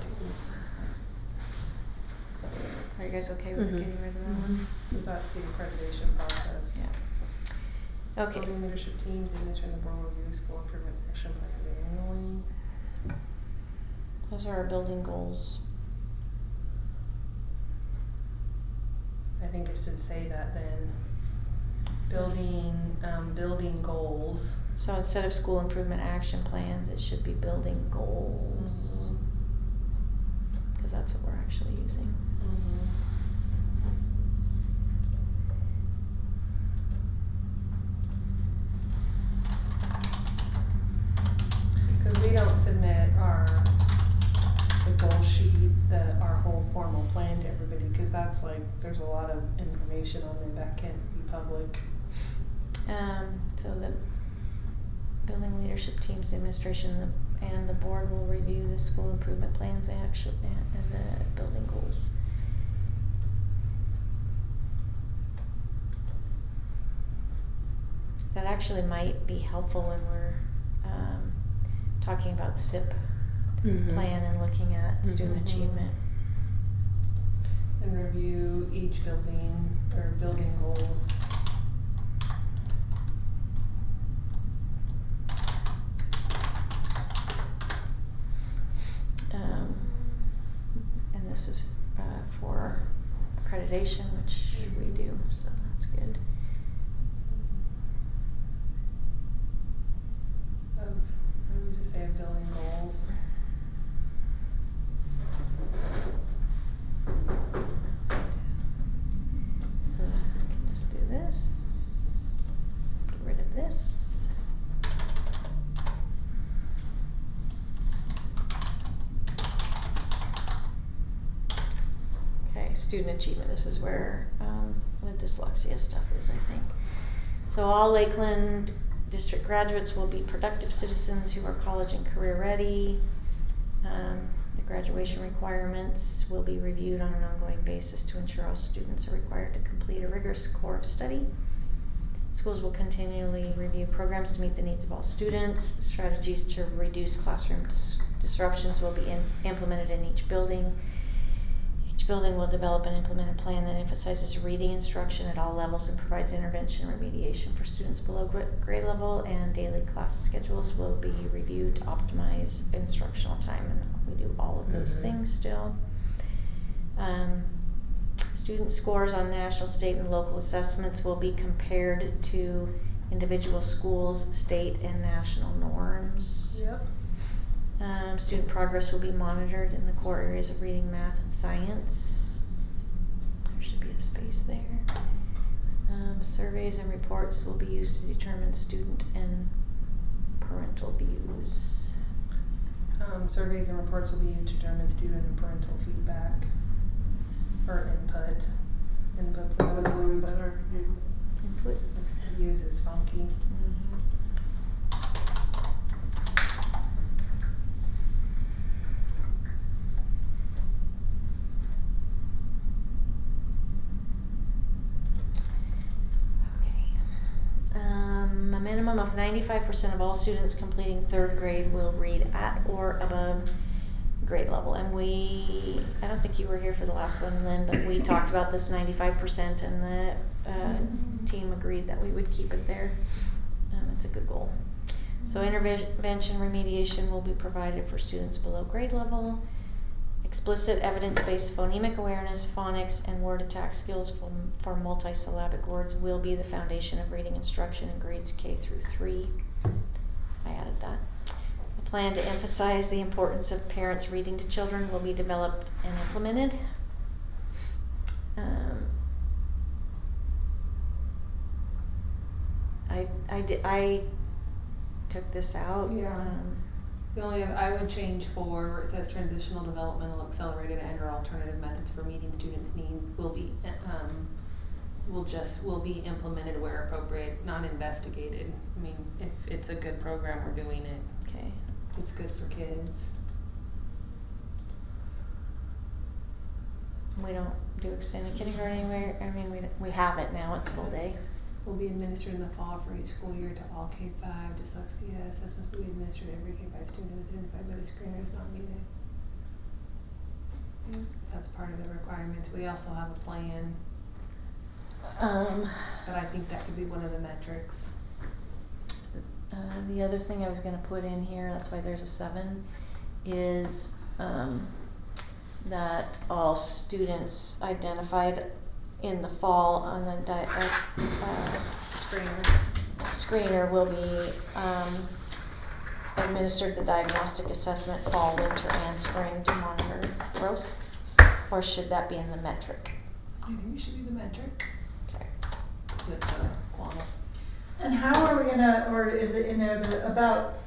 2. Are you guys okay with Mhm. getting rid of that one? Because that's the accreditation process. Yeah. Okay. Building leadership teams, administering the board will review school improvement action plans annually. Those are our building goals. I think it should say that then. Building goals. So instead of school improvement action plans, it should be building goals. Because that's what we're actually using. Because we don't submit the goal sheet, our whole formal plan to everybody, because that's like, there's a lot of information on there that can't be public. So the building leadership teams, the administration, and the board will review the school improvement plans and the building goals. That actually might be helpful when we're talking about the SIP Mhm. plan and looking at student Mhm. achievement. And review each building or building goals. And this is for accreditation, which we do, so that's good. I would just say of building goals. So I can just do this, get rid of this. Okay, student achievement, this is where the dyslexia stuff is, I think. So all Lakeland district graduates will be productive citizens who are college and career ready. The graduation requirements will be reviewed on an ongoing basis to ensure all students are required to complete a rigorous core of study. Schools will continually review programs to meet the needs of all students. Strategies to reduce classroom disruptions will be implemented in each building. Each building will develop and implement a plan that emphasizes reading instruction at all levels and provides intervention and remediation for students below grade level, and daily class schedules will be reviewed to optimize instructional time, and we do all of those things still. Student scores on national, state, and local assessments will be compared to individual schools, state, and national norms. Yep. Student progress will be monitored in the core areas of reading, math, and science. There should be a space there. Surveys and reports will be used to determine student and parental views. Surveys and reports will be used to determine student and parental feedback or input. Input's What's one better? Yeah. Input. Use is funky. A minimum of 95% of all students completing 3rd grade will read at or above grade level. And I don't think you were here for the last one, Lynn, but we talked about this 95%, and the team agreed that we would keep it there. It's a good goal. So intervention remediation will be provided for students below grade level. Explicit evidence-based phonemic awareness, phonics, and word attack skills for multisyllabic words will be the foundation of reading instruction in grades K through 3. I added that. A plan to emphasize the importance of parents reading to children will be developed and implemented. I took this out. Yeah. The only other, I would change for where it says transitional, developmental, accelerated, and or alternative methods for meeting students' needs will be, will be implemented where appropriate, not investigated. I mean, if it's a good program, we're doing it. Okay. It's good for kids. We don't do extended kindergarten anywhere. I mean, we have it now. It's full day. Will be administered in the fall for each school year to all K-5. Dyslexia assessments will be administered to every K-5 student who is identified by the screener as not needed. That's part of the requirements. We also have a plan, but I think that could be one of the metrics. The other thing I was going to put in here, that's why there's a 7, is that all students identified in the fall on the screener will be administered the diagnostic assessment fall, winter, and spring to monitor growth? Or should that be in the metric? I think it should be the metric. Okay. That's a quantum. And how are we gonna, or is it in there about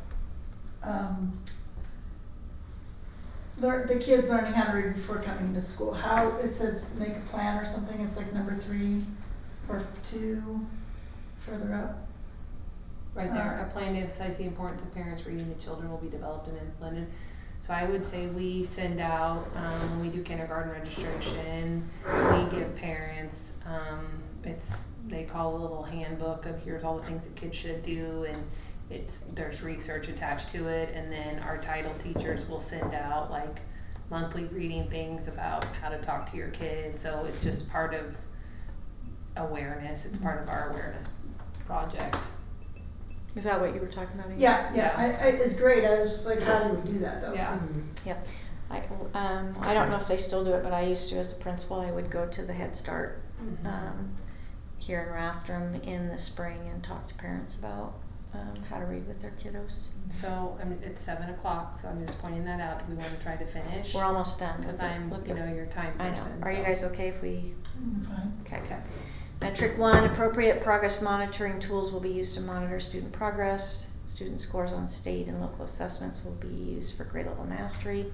the kids learning how to read before coming to school? How, it says make a plan or something, it's like number 3 or 2 further up. Right there, a plan to emphasize the importance of parents reading to children will be developed and implemented. So I would say we send out, when we do kindergarten registration, we give parents, they call a little handbook of here's all the things that kids should do, and there's research attached to it, and then our title teachers will send out like monthly reading things about how to talk to your kids. So it's just part of awareness, it's part of our awareness project. Is that what you were talking about? Amy? Yeah, it's great, I was just like, how do we do that though? Yeah. Yep. I don't know if they still do it, but I used to as a principal. I would go to the Head Start here in Rathdrum in the spring and talk to parents about how to read with their kiddos. So, I mean, it's 7 o'clock, so I'm just pointing that out. Do we wanna try to finish? We're almost done. Cause I'm, your time I know. person. Are you so- guys okay if we? Fine. Okay. Metric 1, appropriate progress monitoring tools will be used to monitor student progress. Student scores on state and local assessments will be used for grade level mastery.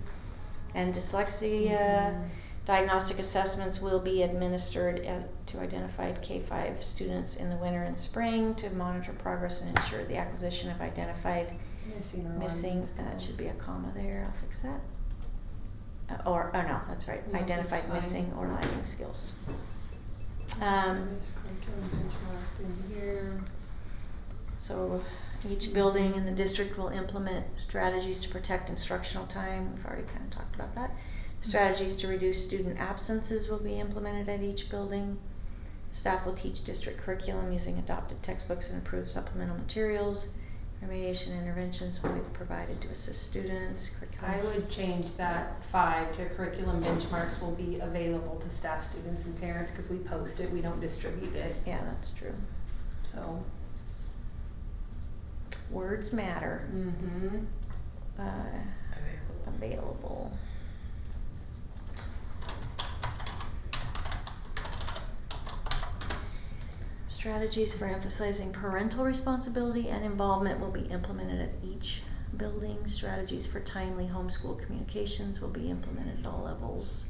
And dyslexia diagnostic assessments will be administered to identified K-5 students in the winter and spring to monitor progress and ensure the acquisition of identified missing, that should be a comma there, I'll fix that. oh no, that's right, No, identified that's fine. missing or lagging skills. There's curriculum benchmarked in here. So each building in the district will implement strategies to protect instructional time. We've already kind of talked about that. Strategies to reduce student absences will be implemented at each building. Staff will teach district curriculum using adopted textbooks and improved supplemental materials. Remediation interventions will be provided to assist students. I would change that 5 to curriculum benchmarks will be available to staff, students, and parents, because we post it, we don't distribute it, Yeah, that's true. so. Words matter. Mm-hmm. Available. Strategies for emphasizing parental responsibility and involvement will be implemented at each building. Strategies for timely homeschool communications will be implemented at all levels,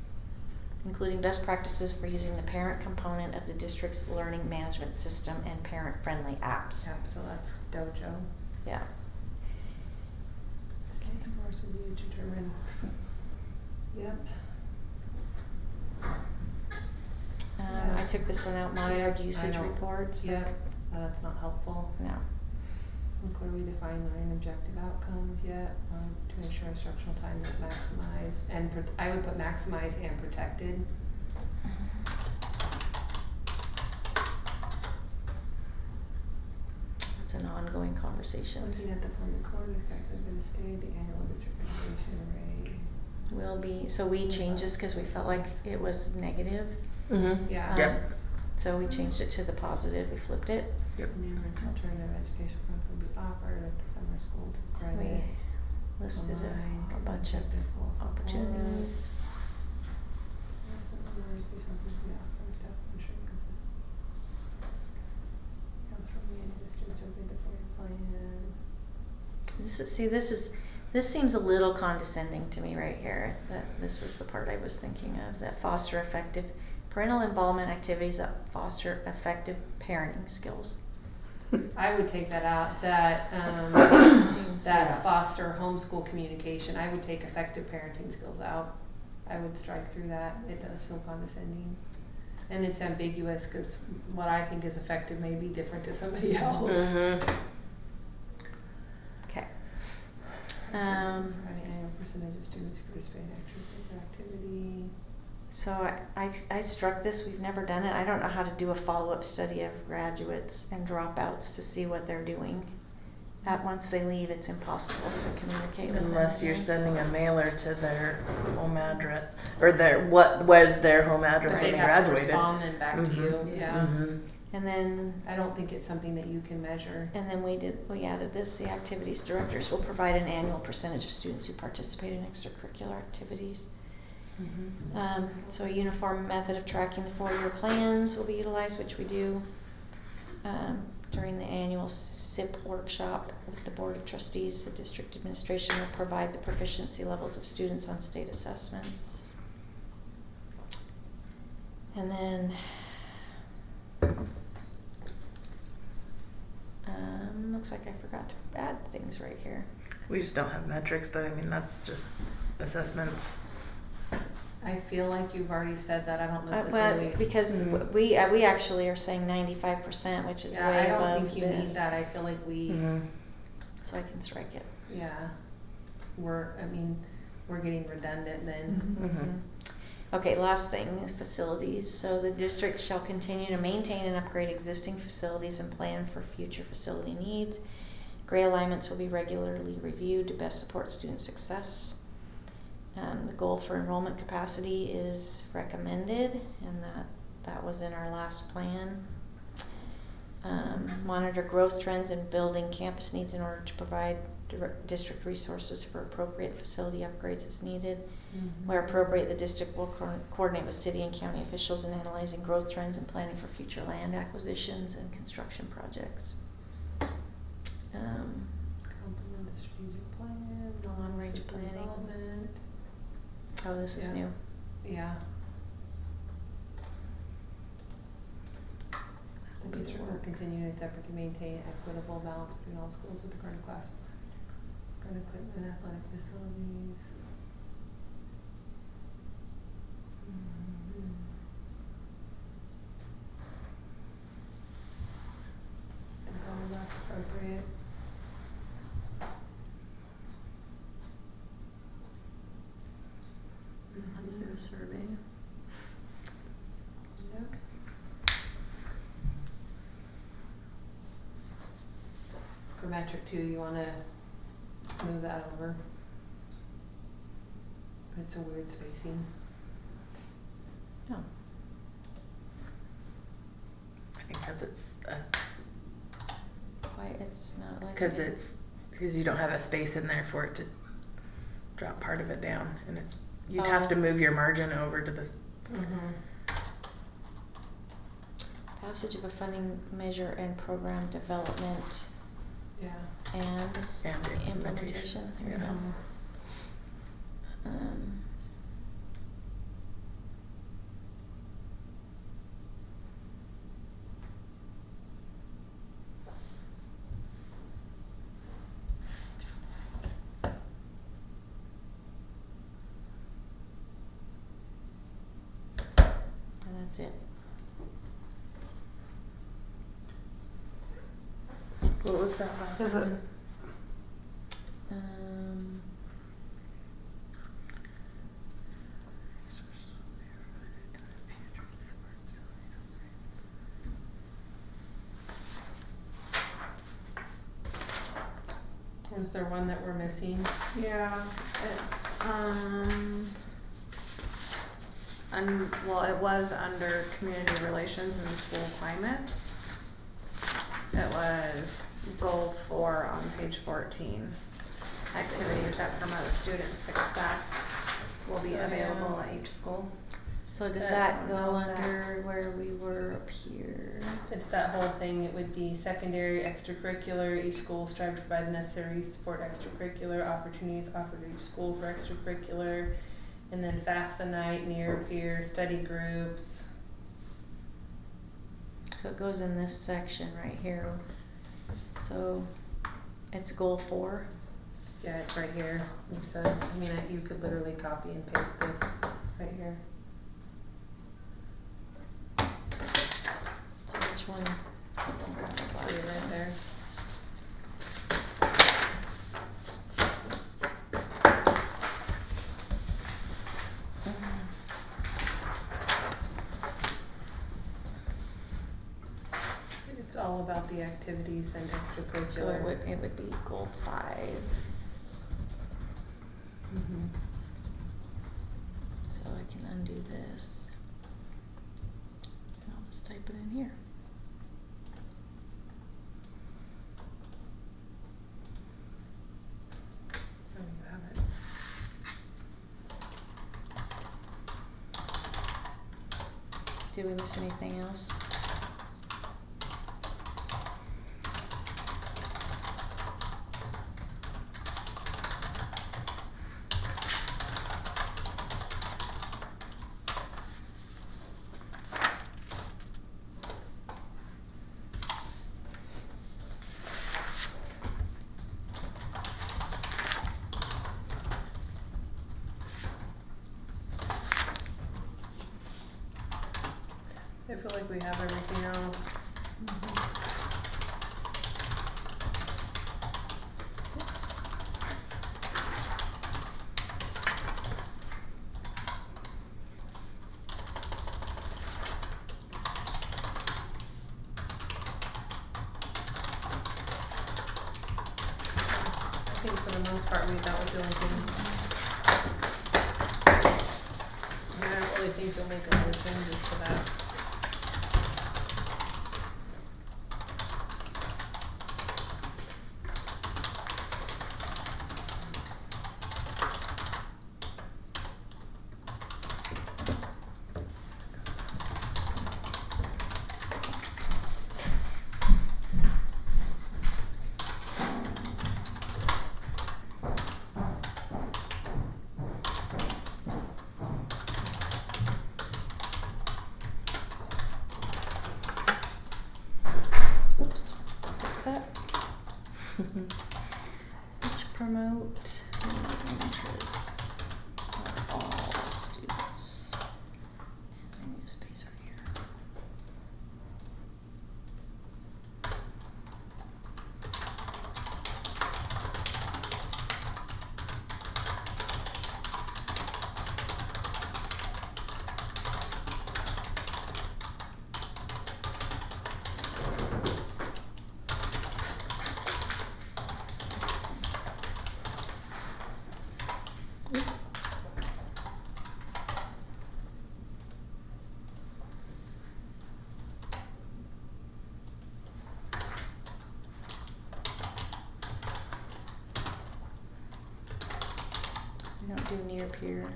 including best practices for using the parent component of the district's learning management system and parent-friendly apps. Yep, so that's Dojo. Yeah. Scores will be used to determine. Yep. I took this one out, monitored Yep, I usage don't- reports. Yep, that's not helpful. No. Clearly define learning objective outcomes yet, to ensure instructional time is maximized, and I would put maximized and protected. It's an ongoing conversation. Looking at the former code, effective in the state, the annual district graduation rate. Will be, so we changed this because we felt like it was negative. Mm-hmm. Yeah. Um, So we changed it to the positive, we flipped it. Numerous alternative education programs will be offered after summer school to credit. We listed online, a bunch of objective goal support. opportunities. This seems a little condescending to me right here, that this was the part I was thinking of, that foster effective parental involvement activities that foster effective parenting skills. I would take that out, that, Seems- that foster homeschool communication, I would take effective parenting skills out. I would strike through that, it does feel condescending. And it's ambiguous, cause what I think is effective may be different to somebody else. Mm-hmm. Okay. Providing annual percentage of students who participate in extracurricular activity. So I struck this, we've never done it, I don't know how to do a follow-up study of graduates and dropouts to see what they're doing. Once they leave, it's impossible to communicate with them. Unless you're sending a mailer to their home address, or their, what was their home address But when they they have to graduated. respond then back to you, Mhm. yeah. Mhm. And then I don't think it's something that you can measure. we added this, the activities directors will provide an annual percentage of students who participate in extracurricular activities. So a uniform method of tracking the 4-year plans will be utilized, which we do during the annual SIP workshop with the Board of Trustees. The district administration will provide the proficiency levels of students on state assessments. And then looks like I forgot to add things right here. We just don't have metrics, but I mean, that's just assessments. I feel like you've already said that, I don't Well, necessarily. because Mhm. we actually are saying 95%, which is Yeah, way I above don't think you need this. that, I feel like we, Mhm. So I can strike it. yeah, we're getting redundant then. Mhm. Okay, last thing is facilities. So the district shall continue to maintain and upgrade existing facilities and plan for future facility needs. Grade alignments will be regularly reviewed to best support student success. The goal for enrollment capacity is recommended, and that was in our last plan. Monitor growth trends and building campus needs in order to provide district resources for appropriate facility upgrades as needed. Where appropriate, the district will coordinate with city and county officials in analyzing growth trends and planning for future land acquisitions and construction projects. Complement the strategic plan, Long-range system planning. development. Oh, this is Yeah. new. Yeah. The district will continue its effort to maintain equitable balance between all schools with regard to class, equipment, athletic facilities. think all of that's appropriate. Let's do a survey. Yep. For metric 2, you wanna move that over? It's a weird spacing. No. I think cause it's, Why it's not like. cause you don't have a space in there for it to drop part of it down, and you'd have to move your margin over to this. Passage of a funding measure and program development Yeah. and And implementation. There you yeah. go. And that's it. What was that last Is it- one? Um, Was there one that we're missing? Yeah, it's, well, it was under community relations and school climate. It was goal 4 on page 14. Activities that promote student success will be available at each school. so does That's that on go all that. under where we were up here? It's that whole thing, it would be secondary, extracurricular, each school strive to provide the necessary support extracurricular opportunities offered at each school for extracurricular, and then FAFSA night, near peer, study groups. So it goes in this section right here. So it's goal 4. Yeah, it's right here, Lisa, I mean, you could literally copy and paste this right here. So which one? See it right there. It's all about the activities and So extracurricular. it would be goal 5. Mhm. So I can undo this. And I'll just type it in here. Oh, you have it. Did we miss anything else? I feel like we have everything else. Oops. I think for the most part, that was the only thing. I mean, I don't really think you'll make a lot of changes to that. Oops. Fix that. Which promote interests of all students. Junior peer.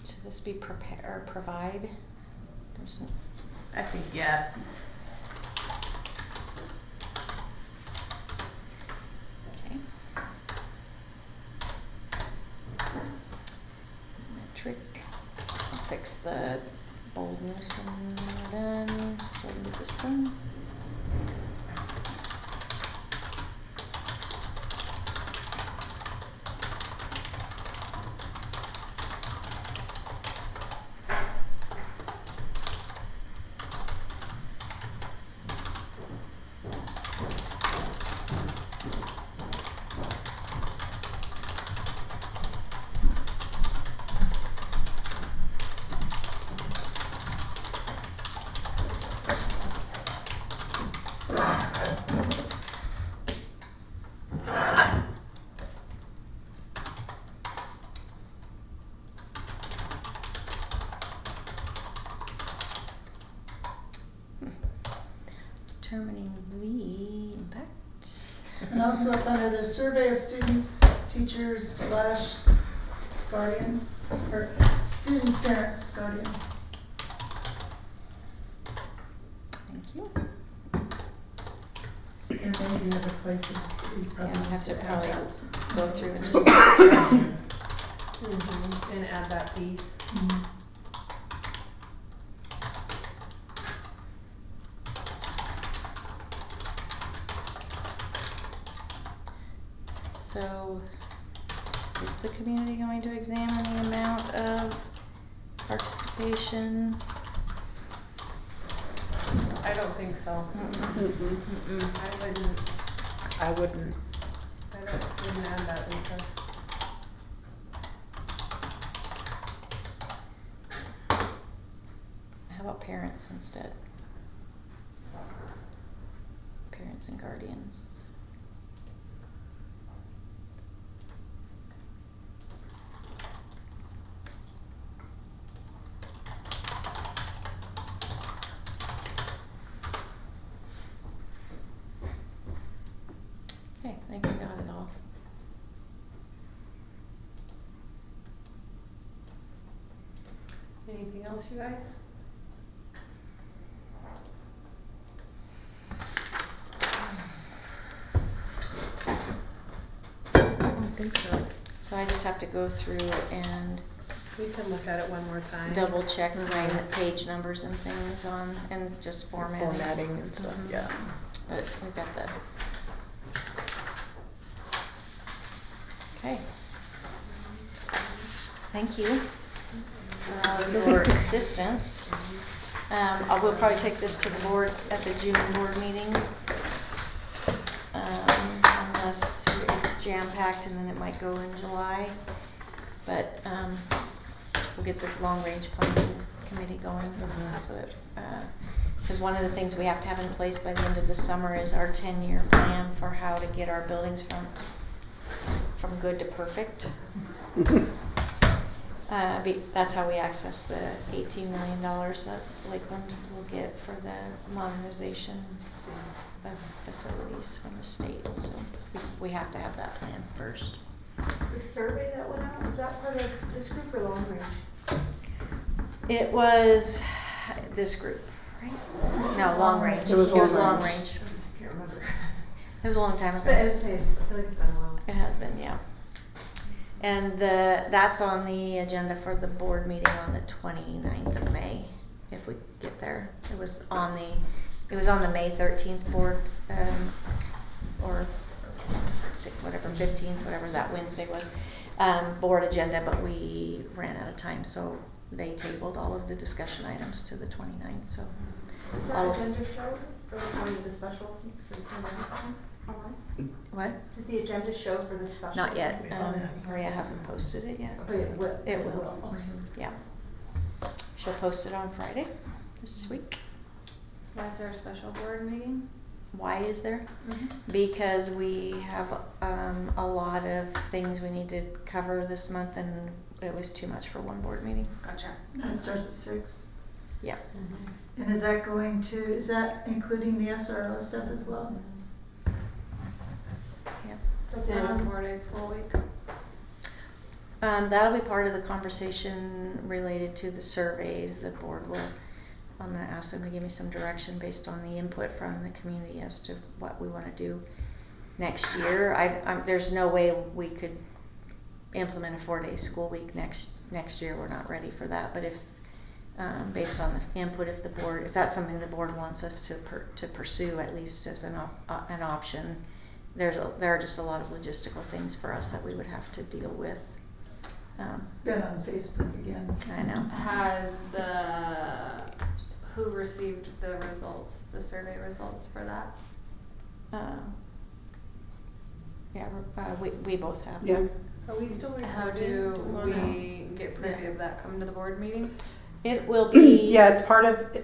Should this be prepare or provide? There's no, I think, yeah. okay. Metric. I'll fix the boldness and we're done. So we'll do this one. Determining the impact. And also up under the survey of students, teachers / guardian, or students, parents, guardian. Thank you. And maybe other places we Yeah, probably we'll have to add probably that. go through and just. And add that piece. Mhm. So, is the community going to examine the amount of participation? I don't think so. Mm-mm. I wouldn't, I wouldn't. wouldn't add that, Lisa. How about parents instead? Parents and guardians. Okay, I think we got it all. Anything else, you guys? I don't think so. So I just have to go through and We can look at it one more time. double check my page numbers and things on, and just formatting. Formatting and stuff, Mhm. yeah. But we've got the. Okay. Thank you for all of your assistance. I will probably take this to the board at the June board meeting. Unless it's jam-packed and then it might go in July. But, we'll get the long-range planning committee going, so that, cause one of the things we have to have in place by the end of the summer is our 10-year plan for how to get our buildings from good to perfect. That's how we access the $18 million that Lakeland will get for the modernization of facilities from the state, so we have to have that plan first. The survey that went out, is that part of this group or long range? It was this group, right? No, long range. It was long long range. range. I can't remember. It was a long time It's ago. been, I feel like it's been a while. It has been, yeah. And that's on the agenda for the board meeting on the 29th of May, if we get there. It was on the May 13th board, or whatever, 15th, whatever that Wednesday was, board agenda, but we ran out of time, so they tabled all of the discussion items to the 29th, so. Is all- that agenda show for the special, for the online? What? Does the agenda show for the special? Not yet, Oh, yeah. Maria hasn't posted it yet. Oh, it will. It will, yeah. She'll post it on Friday this week. Why is there a special board meeting? Why why is there? Mm-hmm. Because we have a lot of things we need to cover this month, and it was too much for one board meeting. Gotcha. And it starts at 6. Yeah. And is that including the SRO stuff as well? Yep. That's in a 4-day school week. That'll be part of the conversation related to the surveys. The board will, I'm gonna ask them to give me some direction based on the input from the community as to what we wanna do next year. There's no way we could implement a 4-day school week next year. We're not ready for that, but if, based on the input, if that's something the board wants us to pursue, at least as an option, there are just a lot of logistical things for us that we would have to deal with. Been on Facebook again. I know. Has who received the results, the survey results for that? Yeah, we both have. Yeah. Are we still recording? How do we wanna- we get privy of that come to the board meeting? It will be. Yeah, it's part of,